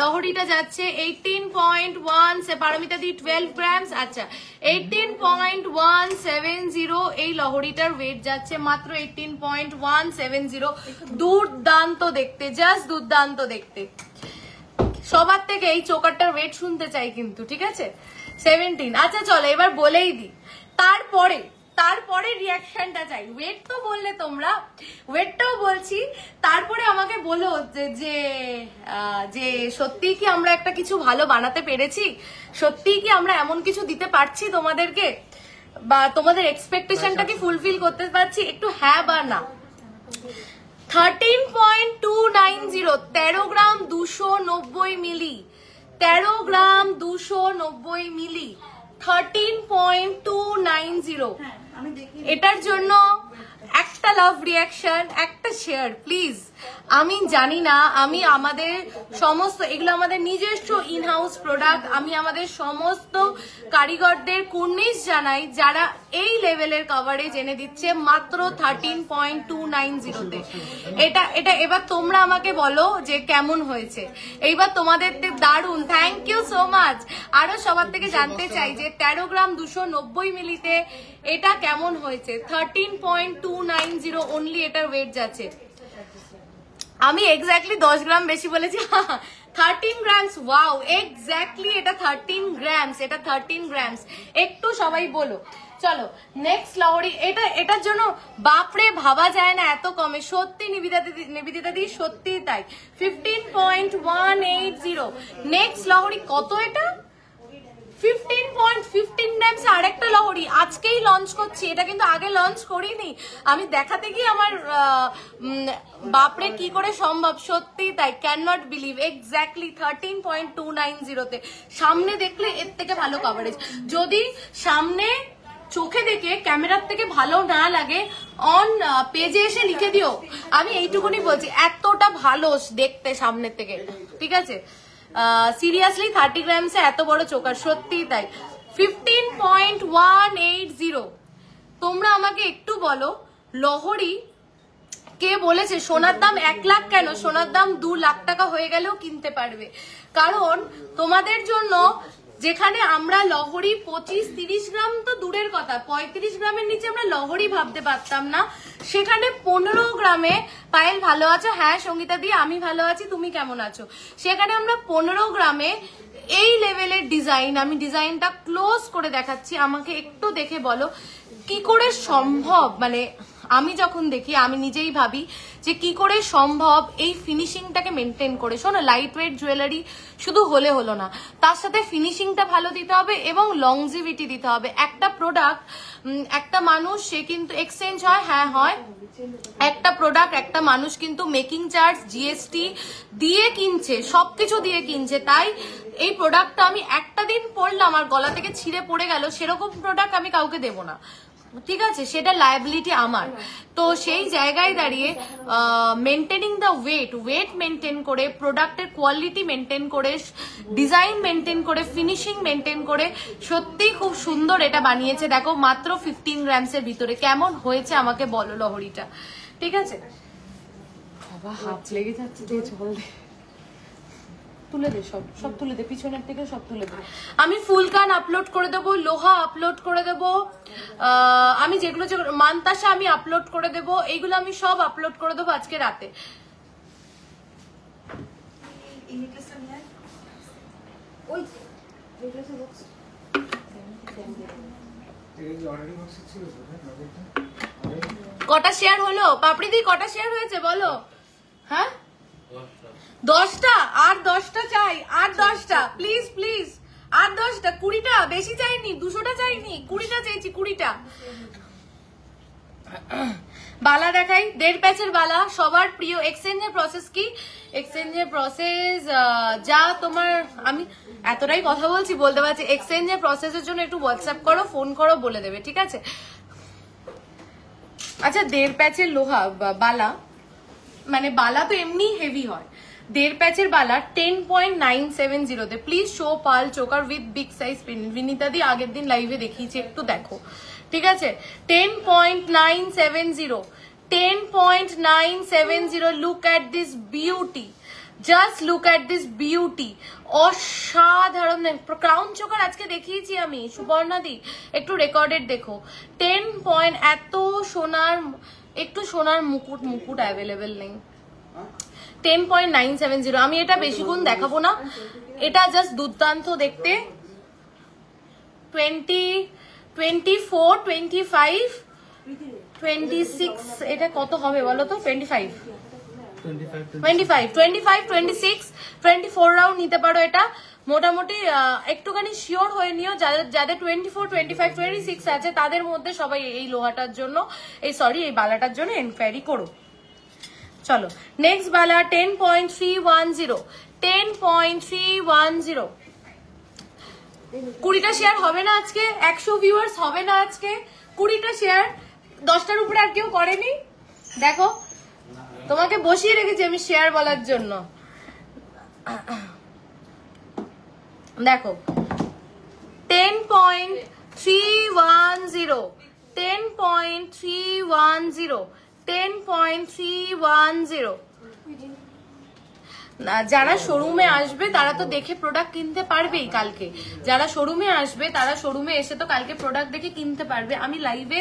লহরিটা যাচ্ছে 18.1। পারমিতা দি 12 গ্রামস। আচ্ছা, 18.170 এই লহরিটার ওয়েট যাচ্ছে মাত্র 18.170। দুর্দান্ত দেখতে, জাস্ট দুর্দান্ত দেখতে। সবার থেকে এই চোকারটার ওয়েট শুনতে চাই কিন্তু, ঠিক আছে? 17। আচ্ছা চলো এবার বলেই দি, তারপরে রিয়াকশনটা চাই। ওয়েট তো বললে তোমরা, ওয়েটটাও বলছি, তারপরে আমাকে বলো যে সত্যি কি আমরা একটা কিছু ভালো বানাতে পেরেছি, সত্যি কি আমরা এমন কিছু দিতে পারছি তোমাদেরকে, বা তোমাদের এক্সপেকটেশনটা কি ফুলফিল করতে পারছি, একটু হ্যাঁ বা না। 13.290, 13 গ্রাম 290 মিলি, 13 গ্রাম 290 মিলি, 13.290। 4.90। এটার জন্য একটা লাভ রিয়াকশন, একটা শেয়ার প্লিজ। আমি জানি না, আমি আমাদের সমস্ত এগুলো আমাদের নিজস্ব ইনহাউস প্রোডাক্ট, আমি আমাদের সমস্ত কারিগরদের কুর্নিশ জানাই যারা এই লেভেলের কভারেজ এনে দিচ্ছে মাত্র 13.290-তে। এটা এবার তোমরা আমাকে বলো যে কেমন হয়েছে। এইবার তোমাদের দারুণ, থ্যাংক ইউ সো মাচ। আরো সবার থেকে জানতে চাই যে 13 গ্রাম 290 মিলিতে এটা কেমন হয়েছে। 13.290 অনলি এটার ওয়েট যাচ্ছে। আমি এক্স্যাক্টলি 10 গ্রাম বেশি বলেছি। 13 গ্রামস, ওয়াও এক্স্যাক্টলি এটা 13 গ্রামস, এটা 13 গ্রামস। একটু সবাই বলো। চলো নেক্সট লাহোরি। এটার জন্য বাপরে ভাবা যায় না এত কমে, সত্যি নিবেদিতা দি সত্যি তাই। 15.180। নেক্সট লাহোরি কত এটা? 15.15 গ্রামস আরেকটা লাহোরি আজকেই লঞ্চ করছি। এটা কিন্তু আগে লঞ্চ করিনি, আমি দেখাতে গিয়ে আমার বাপরে কি করে সম্ভব, সত্যি তাই, ক্যান নট বিলিভ। এক্স্যাক্টলি 13.290-তে। সামনে দেখলে এর থেকে ভালো কভারেজ, যদি সামনে চোখে দেখে ক্যামেরার থেকে ভালো না লাগে অন পেজে এসে লিখে দিও। আমি এইটুকুনি বলছি, এতটা ভালো দেখতে সামনের থেকে, ঠিক আছে? সিরিয়াসলি 30 গ্রামসে এত বড় চোকার, সত্যি তাই। 15.180। তোমরা আমাকে একটু বলো, লহরি কে বলেছে সোনার দাম 1 লাখ কেন? সোনার দাম 2 লাখ টাকা হয়ে গেলেও কিনতে পারবে। কারণ তোমাদের জন্য যেখানে আমরা লহরি 25-30 গ্রাম তো দূরের কথা, 35 গ্রামের নিচে আমরা লহরি ভাবতে পারতাম না, সেখানে 15 গ্রামে পায়েল ভালো আছো? হ্যাঁ সঙ্গীতা দি আমি ভালো আছি, তুমি কেমন আছো? সেখানে আমরা 15 গ্রামে এই লেভেলের ডিজাইন, আমি ডিজাইনটা ক্লোজ করে দেখাচ্ছি, আমাকে একটু দেখে বলো কি করে সম্ভব। মানে আমি যখন দেখি আমি নিজেই ভাবি যে কি করে সম্ভব এই ফিনিশিংটাকে মেনটেন করে। শোনো, লাইট ওয়েট জুয়েলারি শুধু হলে হলো না, তার সাথে ফিনিশিংটা ভালো দিতে হবে এবং লংজিভিটি দিতে হবে। একটা প্রোডাক্ট, একটা মানুষ সে কিন্তু এক্সচেঞ্জ হয়, হ্যাঁ হয়, একটা প্রোডাক্ট একটা মানুষ কিন্তু মেকিং চার্জ জিএসটি দিয়ে কিনছে, সবকিছু দিয়ে কিনছে। তাই এই প্রোডাক্টটা আমি একটা দিন পরলাম আর গলা থেকে ছিঁড়ে পড়ে গেল, সেরকম প্রোডাক্ট আমি কাউকে দেবো না, ঠিক আছে? সেটা লায়াবিলিটি আমার। তো সেই জায়গায় দাঁড়িয়ে মেনটেনিং দ্য ওয়েট মেনটেন করে, প্রোডাক্টের কোয়ালিটি মেনটেন করে, ডিজাইন মেনটেন করে, ফিনিশিং মেনটেন করে সত্যিই খুব সুন্দর এটা বানিয়েছে। দেখো মাত্র 15 গ্রামসের ভিতরে কেমন হয়েছে আমাকে বলো লহরিটা, ঠিক আছে? বাবা হাত লেগে যাচ্ছে, দে জল দে, তুলে দে, সব তুলে দে, পিছনের থেকে সব তুলে দে। আমি ফুলকান আপলোড করে দেবো, লোহা আপলোড করে দেবো, আমি যেগুলো মানতাসা আমি আপলোড করে দেবো, এইগুলো আমি সব আপলোড করে দেবো আজকে রাতে। কটা শেয়ার হলো পাপড়ি দি? কটা শেয়ার হয়েছে বলো? হ্যাঁ 10টা, আর 10টা চাই, আর 10টা প্লিজ প্লিজ, আর 10টা, 20টা, বেশি চাইনি, 200টা চাইনি, 20টা চেয়েছি, 20টা। বালা দেখাই, 1.5 প্যাচের বালা, সবার প্রিয়। এক্সচেঞ্জের প্রসেস কি? এক্সচেঞ্জের প্রসেস যা তোমার, আমি এতটাই কথা বলছি বলতে পারছি, এক্সচেঞ্জের প্রসেসের জন্য একটু হোয়াটসঅ্যাপ করো, ফোন করো, বলে দেবে, ঠিক আছে? আচ্ছা 1.5 প্যাচের লোহা বালা, মানে বালা তো এমনি হেভি হয়, 1.5 প্যাচের বালা 10.970-তে। Please show Pal choker with big size pin. Binita di আগের দিন লাইভে দেখিয়েছি, একটু দেখো, ঠিক আছে? 10.970, 10.970। Look at this beauty, just look at this beauty, অসাধারণ। ক্রাউন চোকার আজকে দেখিয়েছি আমি, সুবর্ণা দি একটু রেকর্ডেড দেখো। 10 পয়েন্ট, এত সোনার, একটু সোনার মুকুট অ্যাভেলেবেল নেই। 10.970। আমি এটা বেশিক্ষণ দেখাবো না, এটা জাস্ট দুর্দান্ত দেখতে। 20, 24, 25, 26, এটা কত হবে বলো তো? 25, 26, 24 রাউন্ড নিতে পারো। এটা মোটামুটি একটুখানি শিওর হয়ে নিও, যাদের 24, 25, 26 আছে তাদের মধ্যে সবাই এই লোহাটার জন্য, এই বালাটার জন্য এনকোয়ারি করো। চলো নেক্সট বালা 10.310, 10.310, 20টা শেয়ার হবে না আজকে, 100 ভিউয়ার্স হবে না আজকে, 20টা শেয়ার, 10টার উপরে আর কেউ করেনি। দেখো তোমাকে বসিয়ে রেখেছি আমি শেয়ার বলার জন্য। দেখো 10.310, 10.310, 10.310। যারা শোরুমে আসবে তারা তো দেখে প্রোডাক্ট কিনতে পারবেই কালকে, যারা শোরুমে আসবে তারা শোরুমে এসে তো কালকে প্রোডাক্ট দেখে কিনতে পারবে। আমি লাইভে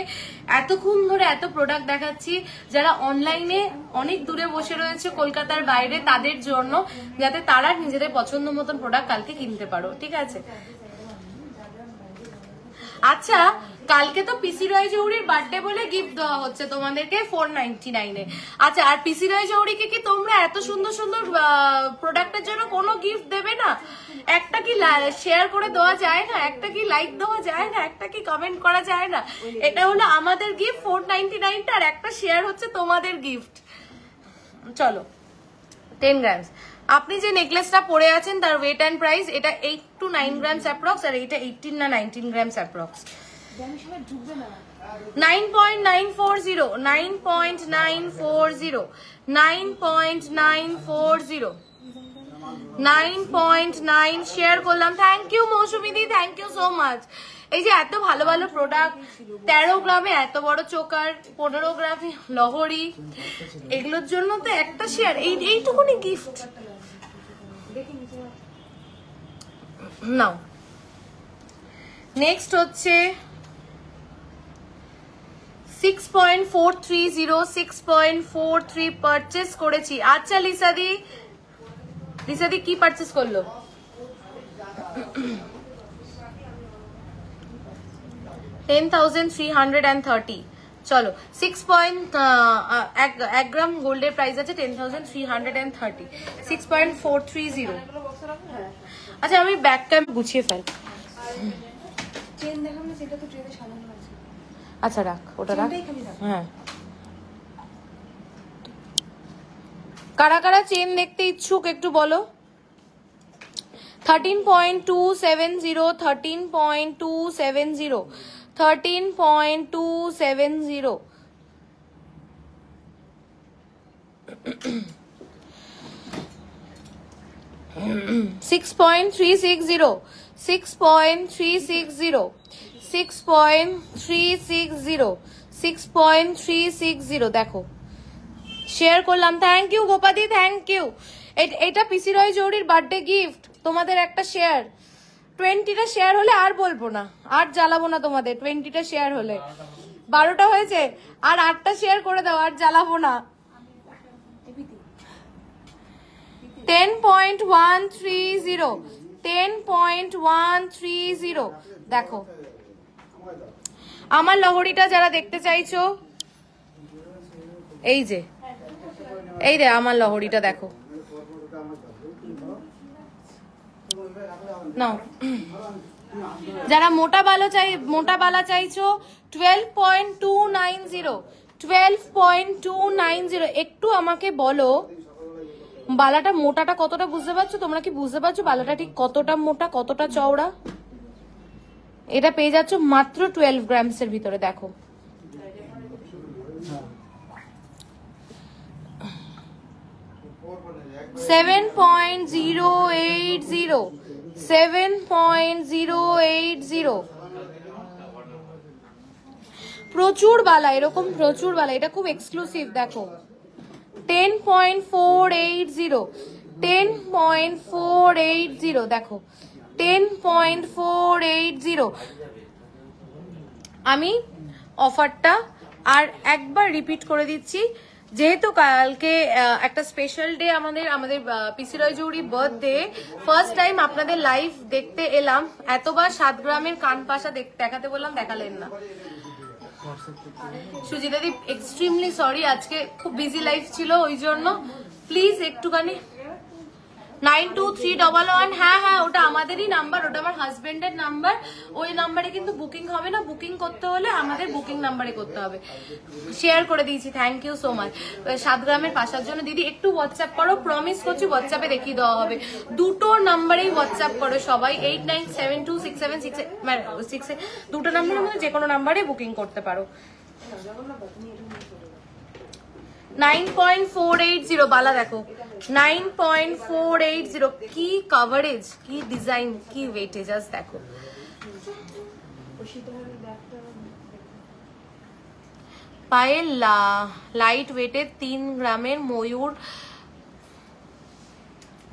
এতক্ষণ ধরে এত প্রোডাক্ট দেখাচ্ছি, যারা অনলাইনে অনেক দূরে বসে রয়েছে কলকাতার বাইরে তাদের জন্য, যাতে তারা নিজেদের পছন্দ মতন প্রোডাক্ট কালকে কিনতে পারো, ঠিক আছে? আচ্ছা, কালকে তো পিসি রয় জৌহরির বার্থডে বলে গিফট দেওয়া হচ্ছে তোমাদেরকে 499 এ। আচ্ছা, আর পিসি রয় জৌহরিকে কি তোমরা এত সুন্দর সুন্দর প্রোডাক্টের জন্য কোনো গিফট দেবে না? একটা কি শেয়ার করে দেওয়া যায় না? একটা কি লাইক দেওয়া যায় না? একটা কি কমেন্ট করা যায় না? এটা হলো আমাদের গিফট 499টা, আর একটা শেয়ার হচ্ছে তোমাদের গিফট। চলো 10 গ্রামস। আপনি যে নেকলেসটা পরে আছেন তার ওয়েট অ্যান্ড প্রাইস, এটা 8 to 9 গ্রামস অ্যাপ্রক্স, আর এটা 18 না 19 গ্রামস অ্যাপ্রক্স। 9.940, 9.940, 9.940, 9.9 শেয়ার করলাম। থ্যাংক ইউ মৌসুমিদি, থ্যাংক ইউ সো মাচ। এই যে এত ভালো ভালো প্রোডাক্ট, 13 গ্রামে এত বড় চোকার, 15 গ্রামে লহরি, এগুলোর জন্য তো একটা শেয়ার, এইটুকুনি গিফট নাও। নেক্সট হচ্ছে 6.430, 6.43 পারচেস করেছি। আচ্ছা লিসাদি, লিসাদি কি পারচেস করলো? 10,330। চলো 1 গ্রাম গোল্ডের প্রাইস আছে 10,330, 6.430। আচ্ছা আমি ব্যাগটা গুছিয়ে ফেল। আচ্ছা রাখ, ওটা রাখ। হ্যাঁ, কারা কারা চেন দেখতে ইচ্ছুক একটু বলো। 13.270, 13.270, 13.270। 6.360, 6.360, 6.360, 6.360। দেখো শেয়ার করলাম। থ্যাংক ইউ গোপাদি, থ্যাংক ইউ। এটা পিসি রয় জৌহরির বার্থডে গিফট, তোমাদের একটা শেয়ার। 20টা শেয়ার হলে আর বলবো না, আর জ্বালাবো না তোমাদের। 20টা শেয়ার হলে 12টা হয়েছে, আর 8টা শেয়ার করে দাও, আর জ্বালাবো না। 10.130, 10.130। দেখো আমার লহরিটা যারা দেখতে চাইছো, এই যে এই রে আমার লহরিটা দেখো নাও। যারা মোটা বালা চাইছো 12.290, 12.290। একটু আমাকে বলো বালাটা মোটাটা কতটা বুঝতে পারছো? তোমরা কি বুঝতে পারছো বালাটা ঠিক কতটা মোটা, কতটা চওড়া? এটা পেয়ে যাচ্ছ মাত্র 12 গ্রামস এর ভিতরে। দেখো $7.080, $7.080। প্রচুর বালা, এরকম প্রচুর বালা, এটা খুব এক্সক্লুসিভ। দেখো 10.480, 10.480। দেখো 10.480। আমি অফারটা আর একবার রিপিট করে দিচ্ছি, যেহেতু কালকে একটা স্পেশাল ডে, আমাদের পিসি রয় জৌহরি বার্থডে। ফার্স্ট টাইম আপনাদের লাইভ দেখতে এলাম, এতবার 7 গ্রামের কান পাশা দেখাতে বললাম, দেখালেন না। সুজিতা দি এক্সট্রিমলি সরি, আজকে খুব বিজি লাইফ ছিল ওই জন্য। প্লিজ একটুখানি 923111। হ্যাঁ হ্যাঁ, ওটা আমাদেরই নাম্বার, ওটা আমার হাজবেন্ডের নাম্বার। ওই নাম্বারে কিন্তু বুকিং হবে না, বুকিং করতে হলে আমাদের বুকিং নাম্বারে করতে হবে। শেয়ার করে দিয়েছি, থ্যাংক ইউ সো মাচ। 7 গ্রামের পাশার জন্য দিদি একটু হোয়াটসঅ্যাপ করো, প্রমিস করছি হোয়াটসঅ্যাপে দেখিয়ে দেওয়া হবে। দুটো নাম্বারেই হোয়াটসঅ্যাপ করো সবাই, 89726766, দুটো নাম্বারের মধ্যে যে কোনো নাম্বারে বুকিং করতে পারো। 9.480 বালা দেখো, 9.480। কি কভারেজ, কি ডিজাইন, কি ওয়েটেজ, আজ দেখো। পায়ে লাইট ওয়েটের 3 গ্রামের ময়ূর।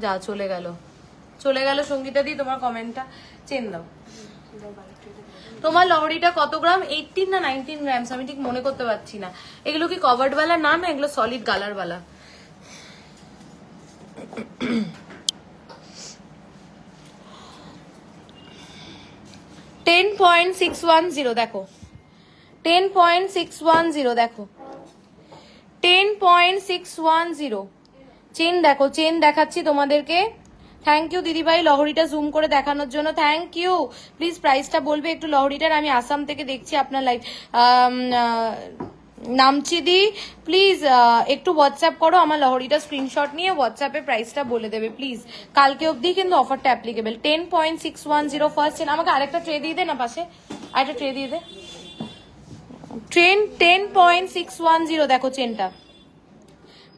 যা চলে গেল সঙ্গীতা দি, তোমার কমেন্টটা চেন দাও। তোমার লহরিটা কত গ্রাম? 18 না 19 গ্রামস, আমি ঠিক মনে করতে পারছি না। এগুলো কি কভার্ড বালা না, না এগুলো সলিড গালার বালা? 10.610 দেখো, 10.610 দেখো, 10.610 চেন দেখো, চেন দেখাচ্ছি তোমাদেরকে। থ্যাংক ইউ দিদি ভাই লহরিটা জুম করে দেখানোর জন্য, থ্যাংক ইউ। প্লিজ প্রাইসটা বলবে একটু লহরিটার, আমি আসাম থেকে দেখছি আপনার লাইভ। নামছি দি, প্লিজ একটু হোয়াটসঅ্যাপ করো, আমার লহরিটা স্ক্রিনশট নিয়ে হোয়াটসঅ্যাপে প্রাইসটা বলে দেবে প্লিজ। কালকে অবধি কিন্তু অফারটা অ্যাপ্লিকেবল। 10.610 first chain. আমাকে আরেকটা ট্রে দিয়ে দে না পাশে, আরেকটা ট্রে দিয়ে দে। 10.610 দেখো চেনটা,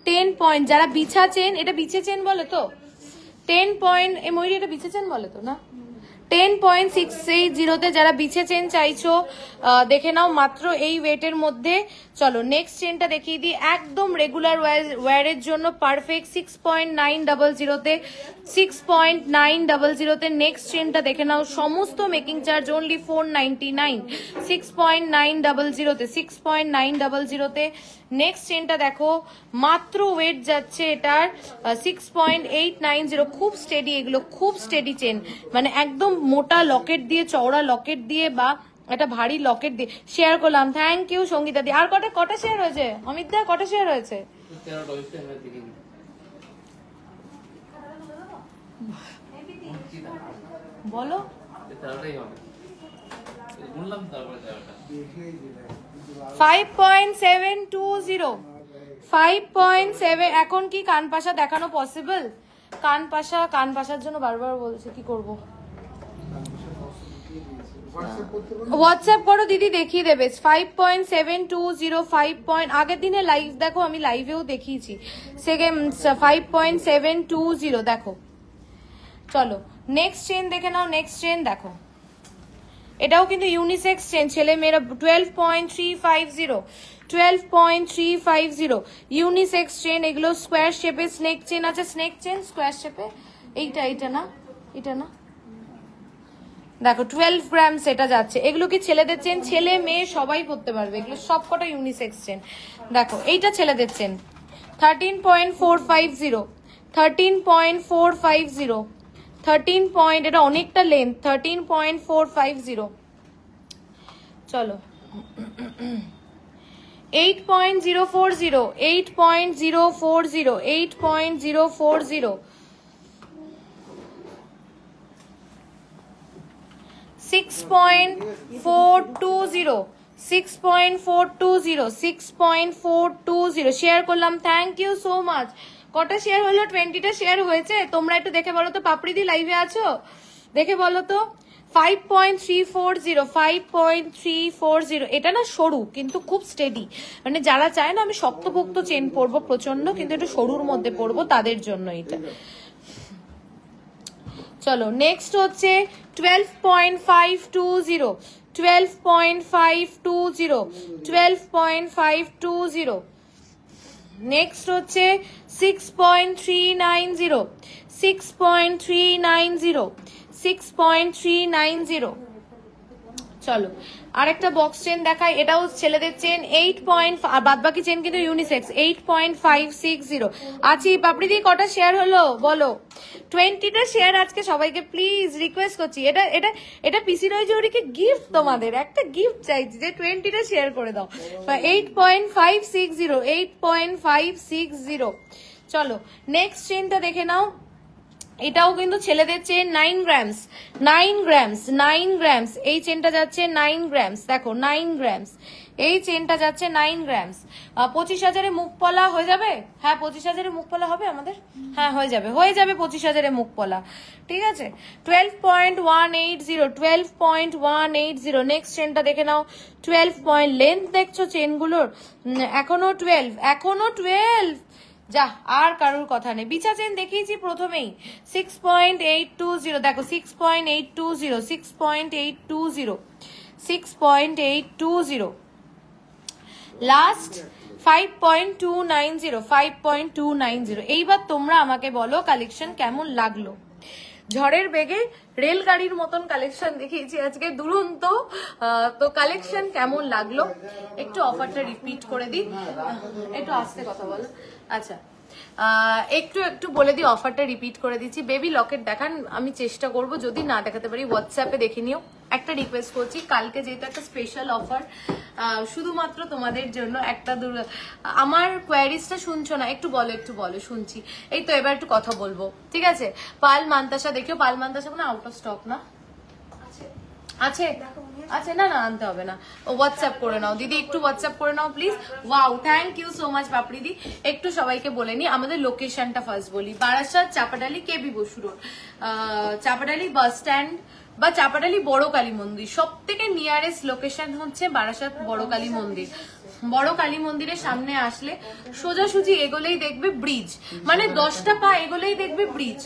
10 পয়েন্ট। যারা বিছা চেন, এটা বিছে চেন বলে তো, 10 পয়েন্ট। এ ময়ূরী এটা বিছে চেন বলে তো না? 10.680 তে যারা বিছে চেন চাইছো দেখে নাও, মাত্র এই ওয়েটের মধ্যে। চলো নেক্সট চেনটা দেখিয়ে দিই, একদম রেগুলার ওয়্যারের জন্য পারফেক্ট। 6.900 তে, 6.900 তে নেক্সট চেনটা দেখে নাও। সমস্ত মেকিং চার্জ অনলি 499। 6.900 তে, 6.900 তে নেক্সট চেনটা দেখো, মাত্র ওয়েট যাচ্ছে এটার 6.890। খুব স্টেডি, এগুলো খুব স্টেডি চেন, মানে একদম মোটা লকেট দিয়ে, চওড়া লকেট দিয়ে বা একটা ভারী লকেট দিয়ে। শেয়ার করলাম, থ্যাংক ইউ সঙ্গীতা দি। আর কটা শেয়ার হয়েছে অমিত দা, কটা শেয়ার হয়েছে? বলো। 5.720, 5.7। এখন কি কানপাশা দেখানো পসিবল? কানপাশার জন্য বারবার বলছে, কি করব? হোয়াটসঅ্যাপ করো দিদি, দেখিয়ে দেবে। 5.720, 5 আগের দিনে লাইভ দেখো, আমি লাইভেও দেখিয়েছি। 5.720 দেখো। চলো নেক্সট চেন দেখে নাও, নেক্সট চেন দেখো, এটাও কিন্তু ইউনিসেক্স চেন, ছেলে মেয়েরা। 12.350, 12.350 ইউনিসেক্স চেন। এগুলো স্কোয়ার শেপে স্নেক চেন আছে, স্নেক চেন স্কোয়ার শেপে। এটা না, এটা না, দেখো 12 গ্রাম সেটা যাচ্ছে। এগুলো কি ছেলেদের চেন? ছেলে মেয়ে সবাই পড়তে পারবে, এগুলো সব কটা ইউনিসেক্স চেন। দেখো এইটা ছেলেদের চেন, 13.450, 13.450, 13 পয়েন্ট। এটা অনেকটা লেন্থ, 13.450। চলো 8.040, 8.040, 8.040, 6.420, 6.420, 6.420 শেয়ার করলাম, থ্যাংক ইউ সো মাচ। কটা শেয়ার হলো? 20টা শেয়ার হয়েছে। তোমরা একটু দেখে বলো তো, পাপড়িদি লাইভে আছো? দেখে বলো তো। 5.340, 5.340। এটা না সরু কিন্তু খুব স্টেডি, মানে যারা চায় না আমি শক্তপোক্ত চেন পরবো প্রচন্ড, কিন্তু একটু সরুর মধ্যে পরবো, তাদের জন্য এটা। চলো নেক্সট হচ্ছে 12.520, 12.520, 12.520। নেক্সট হচ্ছে 6.390, 6.390, 6.390। চলো আরেকটা বক্স চেন দেখাই, এটাও ছেলেদের চেন। 8. আর বাদ বাকি চেন কিন্তু ইউনিসেক্স। 8.560 আছি। পাপড়ি দি কটা শেয়ার হলো বলো? 20টা শেয়ার আজকে সবাইকে প্লিজ রিকোয়েস্ট করছি। এটা পিসি রয়জৌরিকে গিফট, তোমাদের একটা গিফট চাইছি যে 20টা শেয়ার করে দাও। 8.560, 8.560। চলো নেক্সট চেনটা দেখে নাও, এটাও কিন্তু ছেলেদের চেন 9 গ্রামস 9 গ্রামস 9 গ্রামস এই চেনটা যাচ্ছে 9 গ্রামস দেখো 9 গ্রামস এই চেনটা যাচ্ছে 9 গ্রামস 25,000-এ মুখ পলা হয়ে যাবে হ্যাঁ 25,000-এ মুখ পলা হবে আমাদের হ্যাঁ হয়ে যাবে 25,000-এ মুখ পলা ঠিক আছে 12.180 নেক্সট চেনটা দেখে নাও 12 পয়েন্ট লেন্থ দেখছো চেনগুলোর এখনো 12 যা আর কারোর কথা নেই বিচা চেন দেখিয়েছি প্রথমেই 6.820 দেখো 6.820 লাস্ট 5.290 এইবার তোমরা আমাকে বলো কালেকশন কেমন লাগলো ঝড়ের বেগে রেলগাড়ির মতন কালেকশন দেখিয়েছি আজকে দুরন্ত তো কালেকশন কেমন লাগলো একটু অফারটা রিপিট করে দিই একটু আস্তে কথা বলো আচ্ছা একটু বলে দিই অফারটা রিপিট করে দিচ্ছি বেবি লকেট দেখান আমি চেষ্টা করব যদি না দেখাতে পারি হোয়াটসঅ্যাপে দেখে নিও একটা রিকোয়েস্ট করছি কালকে যেহেতু একটা স্পেশাল অফার শুধুমাত্র তোমাদের জন্য একটা আমার কোয়ারিজটা শুনছো না একটু বলো শুনছি এই তো এবার একটু কথা বলবো ঠিক আছে পাল মান্তাসা দেখিও পাল মান্তাসা কোনো আউট অফ স্টক না আছে আচ্ছা না আনতে হবে না হোয়াটসঅ্যাপ করে নাও দিদি একটু হোয়াটসঅ্যাপ করে নাও please wow thank you so much পাপড়িদি একটু সবাইকে বলে নি আমাদের লোকেশনটা ফার্স্ট বলি Barasat Chapadali KB Basu road Chapadali bus stand বা চাপাডালি বড় কালী মন্দির সব থেকে নিয়ারেস্ট লোকেশন হচ্ছে বারাসাত বড় কালী মন্দির বড় কালী মন্দিরের সামনে আসলে সোজাসুজি এগোলেই দেখবে ব্রিজ মানে 10টা পা এগোলেই দেখবে ব্রিজ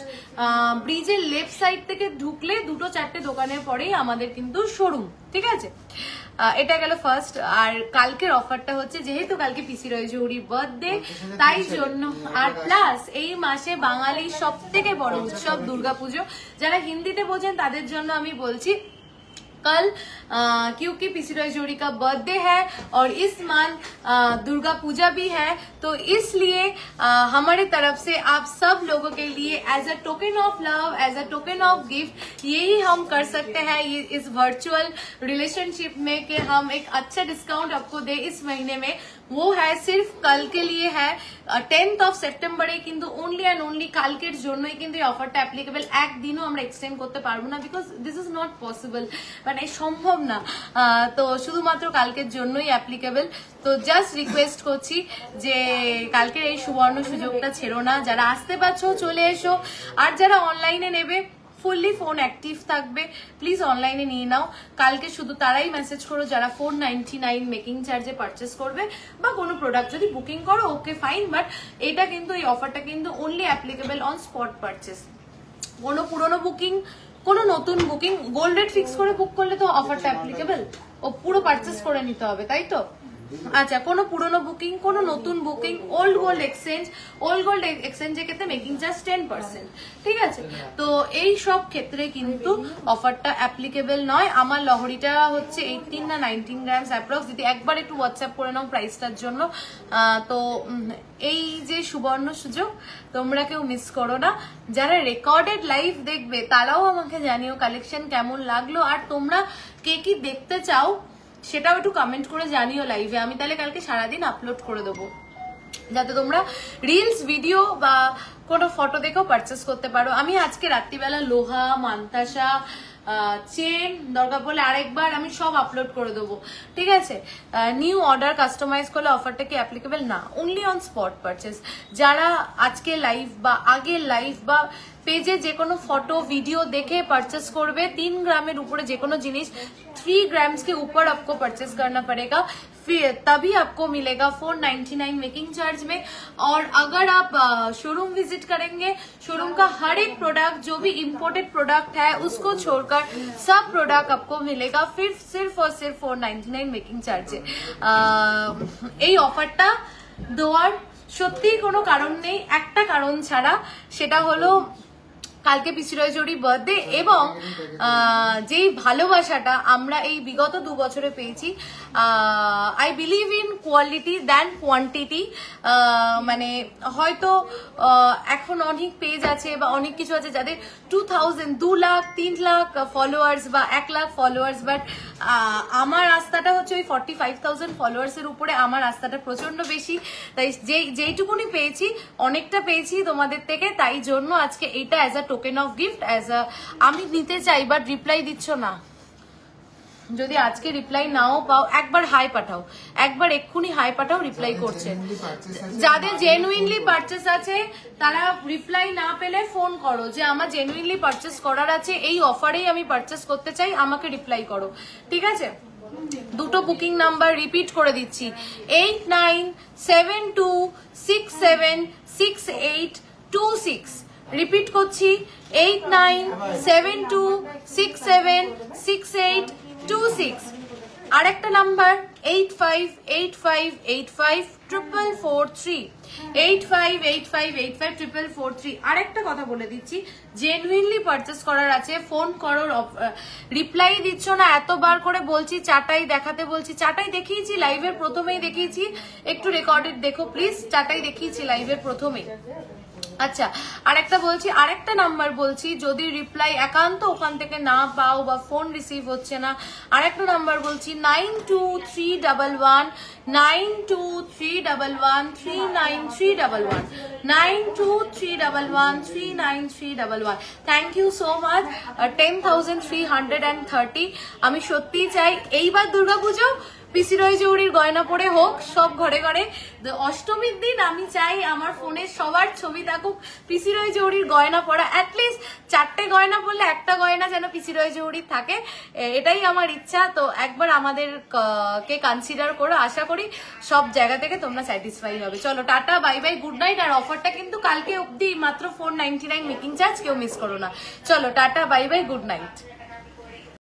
ব্রিজের লেফট সাইড থেকে ঢুকলে 2-4টে দোকানের পরেই আমাদের কিন্তু শোরুম ঠিক আছে এটা গেল ফার্স্ট আর কালকের অফারটা হচ্ছে যেহেতু কালকে পিসি রয়জৌরির বার্থডে তাই জন্য আর প্লাস এই মাসে বাঙালির সব থেকে বড় উৎসব দুর্গাপুজো যারা হিন্দিতে বোঝেন তাদের জন্য আমি বলছি कल क्योंकि पिसी रयजौरी का बर्थडे है और इस मंथ दुर्गा पूजा भी है तो इसलिए हमारे तरफ से आप सब लोगों के लिए as a token of love as a token of gift यही हम कर सकते हैं ये इस वर्चुअल रिलेशनशिप में कि हम एक अच्छा डिस्काउंट आपको दे इस महीने में वो है सिर्फ कल के लिए है 10th of September কিন্তু only and only কালকের জন্যই কিন্তু এই অফারটা অ্যাপ্লিকেবল একদিনও আমরা এক্সটেন্ড করতে পারবো না because this is not possible মানে সম্ভব না তো শুধুমাত্র কালকের জন্যই অ্যাপ্লিকেবল তো জাস্ট রিকোয়েস্ট করছি যে কালকের এই সুবর্ণ সুযোগটা ছেড়ো না যারা আসতে পারছো চলে এসো আর যারা অনলাইনে নেবে ফুললি ফোন অ্যাক্টিভ থাকবে প্লিজ অনলাইনে নিয়ে নাও কালকে শুধু তারাই মেসেজ করো যারা 499 মেকিং চার্জে পারচেস করবে বা কোনো প্রোডাক্ট যদি বুকিং করো ওকে ফাইন বাট এটা কিন্তু এই অফারটা কিন্তু only applicable on spot purchase কোনো পুরনো বুকিং কোনো নতুন বুকিং গোল্ড রেট ফিক্স করে বুক করলে তো অফারটা অ্যাপ্লিকেবল ও পুরো পারচেস করে নিতে হবে তাই তো আচ্ছা কোনো পুরনো বুকিং কোনো নতুন বুকিং ওল্ড গোল্ড এক্সচেঞ্জের ক্ষেত্রে মেকিং চার্জ 10% ঠিক আছে তো এই সব ক্ষেত্রে কিন্তু অফারটা অ্যাপ্লিকেবল নয় আমার লহরিটা হচ্ছে 18 না 19 গ্রামস অ্যাপ্রক্স যদি একবার একটু হোয়াটসঅ্যাপ করে নাও প্রাইসটার জন্য তো এই যে সুবর্ণ সুযোগ তোমরা কেউ মিস করো না যারা রেকর্ডেড লাইভ দেখবে তারাও আমাকে জানিও কালেকশন কেমন লাগলো আর তোমরা কে কি দেখতে চাও সেটাও একটু কমেন্ট করে জানিও লাইভে আমি তাহলে কালকে সারাদিন আপলোড করে দেবো যাতে তোমরা রিলস ভিডিও বা কোনো ফটো দেখেও পারচেস করতে পারো আমি আজকে রাত্রিবেলা লোহা মান্তাসা চেন দরকার পড়লে আরেকবার আমি সব আপলোড করে দেবো ঠিক আছে নিউ অর্ডার কাস্টমাইজ করলে অফারটা কি অ্যাপ্লিকেবল না অনলি অন স্পট পারচেস যারা আজকে লাইভ বা আগের লাইভ বা पेजे जेकोनो फोटो वीडियो देखे परचेस करबे 3 ग्रामेर ऊपर जेकोनो जिनिस 3 ग्राम्स के ऊपर आपको परचेस करना पड़ेगा फिर तभी आपको मिलेगा 499 मेकिंग चार्ज में और अगर आप शोरूम विजिट करेंगे शोरूम का हर एक प्रोडक्ट जो भी इम्पोर्टेड प्रोडक्ट है उसको छोड़कर सब प्रोडक्ट आपको मिलेगा फिर सिर्फ और सिर्फ 499 मेकिंग चार्ज এই অফারটা দেওয়ার সত্যি কোনো কারণ নেই একটা কারণ ছাড়া সেটা হলো কালকে পিসি রয়জৌরি বার্থডে এবং যেই ভালোবাসাটা আমরা এই বিগত 2 বছরে পেয়েছি I believe in quality than quantity মানে হয়তো এখন অনেক পেজ আছে বা অনেক কিছু আছে যাদের 2000 2 লাখ 3 লাখ ফলোয়ার্স বা 1 লাখ ফলোয়ার্স বাট আমার রাস্তাটা হচ্ছে ওই 45,000 ফলোয়ার্সের উপরে আমার রাস্তাটা প্রচন্ড বেশি তাই যেইটুকুনি পেয়েছি অনেকটা পেয়েছি তোমাদের থেকে তাই জন্য আজকে এটা as a token of gift as a, আমি নিতে চাই বাট রিপ্লাই দিচ্ছ না। যদি আজকে রিপ্লাই নাও পাও একবার হাই পাঠাও, একবার এক্ষুনি হাই পাঠাও, রিপ্লাই করছে। যাদের জেনুইনলি পারচেস আছে তারা রিপ্লাই না পেলে ফোন করো যে আমার জেনুইনলি পারচেস করার আছে, এই অফারেই আমি পারচেস করতে চাই, আমাকে রিপ্লাই করো, ঠিক আছে? দুটো বুকিং নাম্বার রিপিট করে দিচ্ছি, 8972676826। রিপিট করছি, 8972676826। আরেকটা নাম্বার 8585854443, 8585854443। আরেকটা কথা বলে দিচ্ছি, জেনুইনলি পারচেস করার আছে ফোন করো, রিপ্লাই দিচ্ছ না, এতবার করে বলছি, চাটাই দেখাতে বলছি, চাটাই দেখিয়েছি লাইভের প্রথমেই দেখিয়েছি, একটু রেকর্ডেড দেখো প্লিজ, চাটাই দেখিয়েছি লাইভের প্রথমেই। আচ্ছা, আরেকটা বলছি, আরেকটা নাম্বার বলছি, যদি রিপ্লাই একান্ত ওখান থেকে না পাও বা ফোন রিসিভ হচ্ছে না, আরেকটা নাম্বার বলছি 923193113931, 92313931। Thank you so much. 10,330। আমি সত্যিই চাই এইবার দুর্গাপুজো পিসি রয় জৌড়ির গয়না পরে হোক সব ঘরে ঘরে। অষ্টমীর দিন আমি চাই আমার ফোনে সবার ছবি থাকুক পিসি রয় জৌড়ির গয়না পরা, অ্যাটলিস্ট 4টে গয়না পরলে একটা গয়না যেন পিসি রয় জৌড়ির থাকে, এটাই আমার ইচ্ছা। তো একবার আমাদের কে কনসিডার করো, আশা করি সব জায়গা থেকে তোমরা স্যাটিসফাই হবে। চলো tata, bye bye, good night. আর অফারটা কিন্তু কালকে অবধি, মাত্র 499 মেকিং চার্জ, কেউ মিস করো না। চলো tata, bye bye, good night.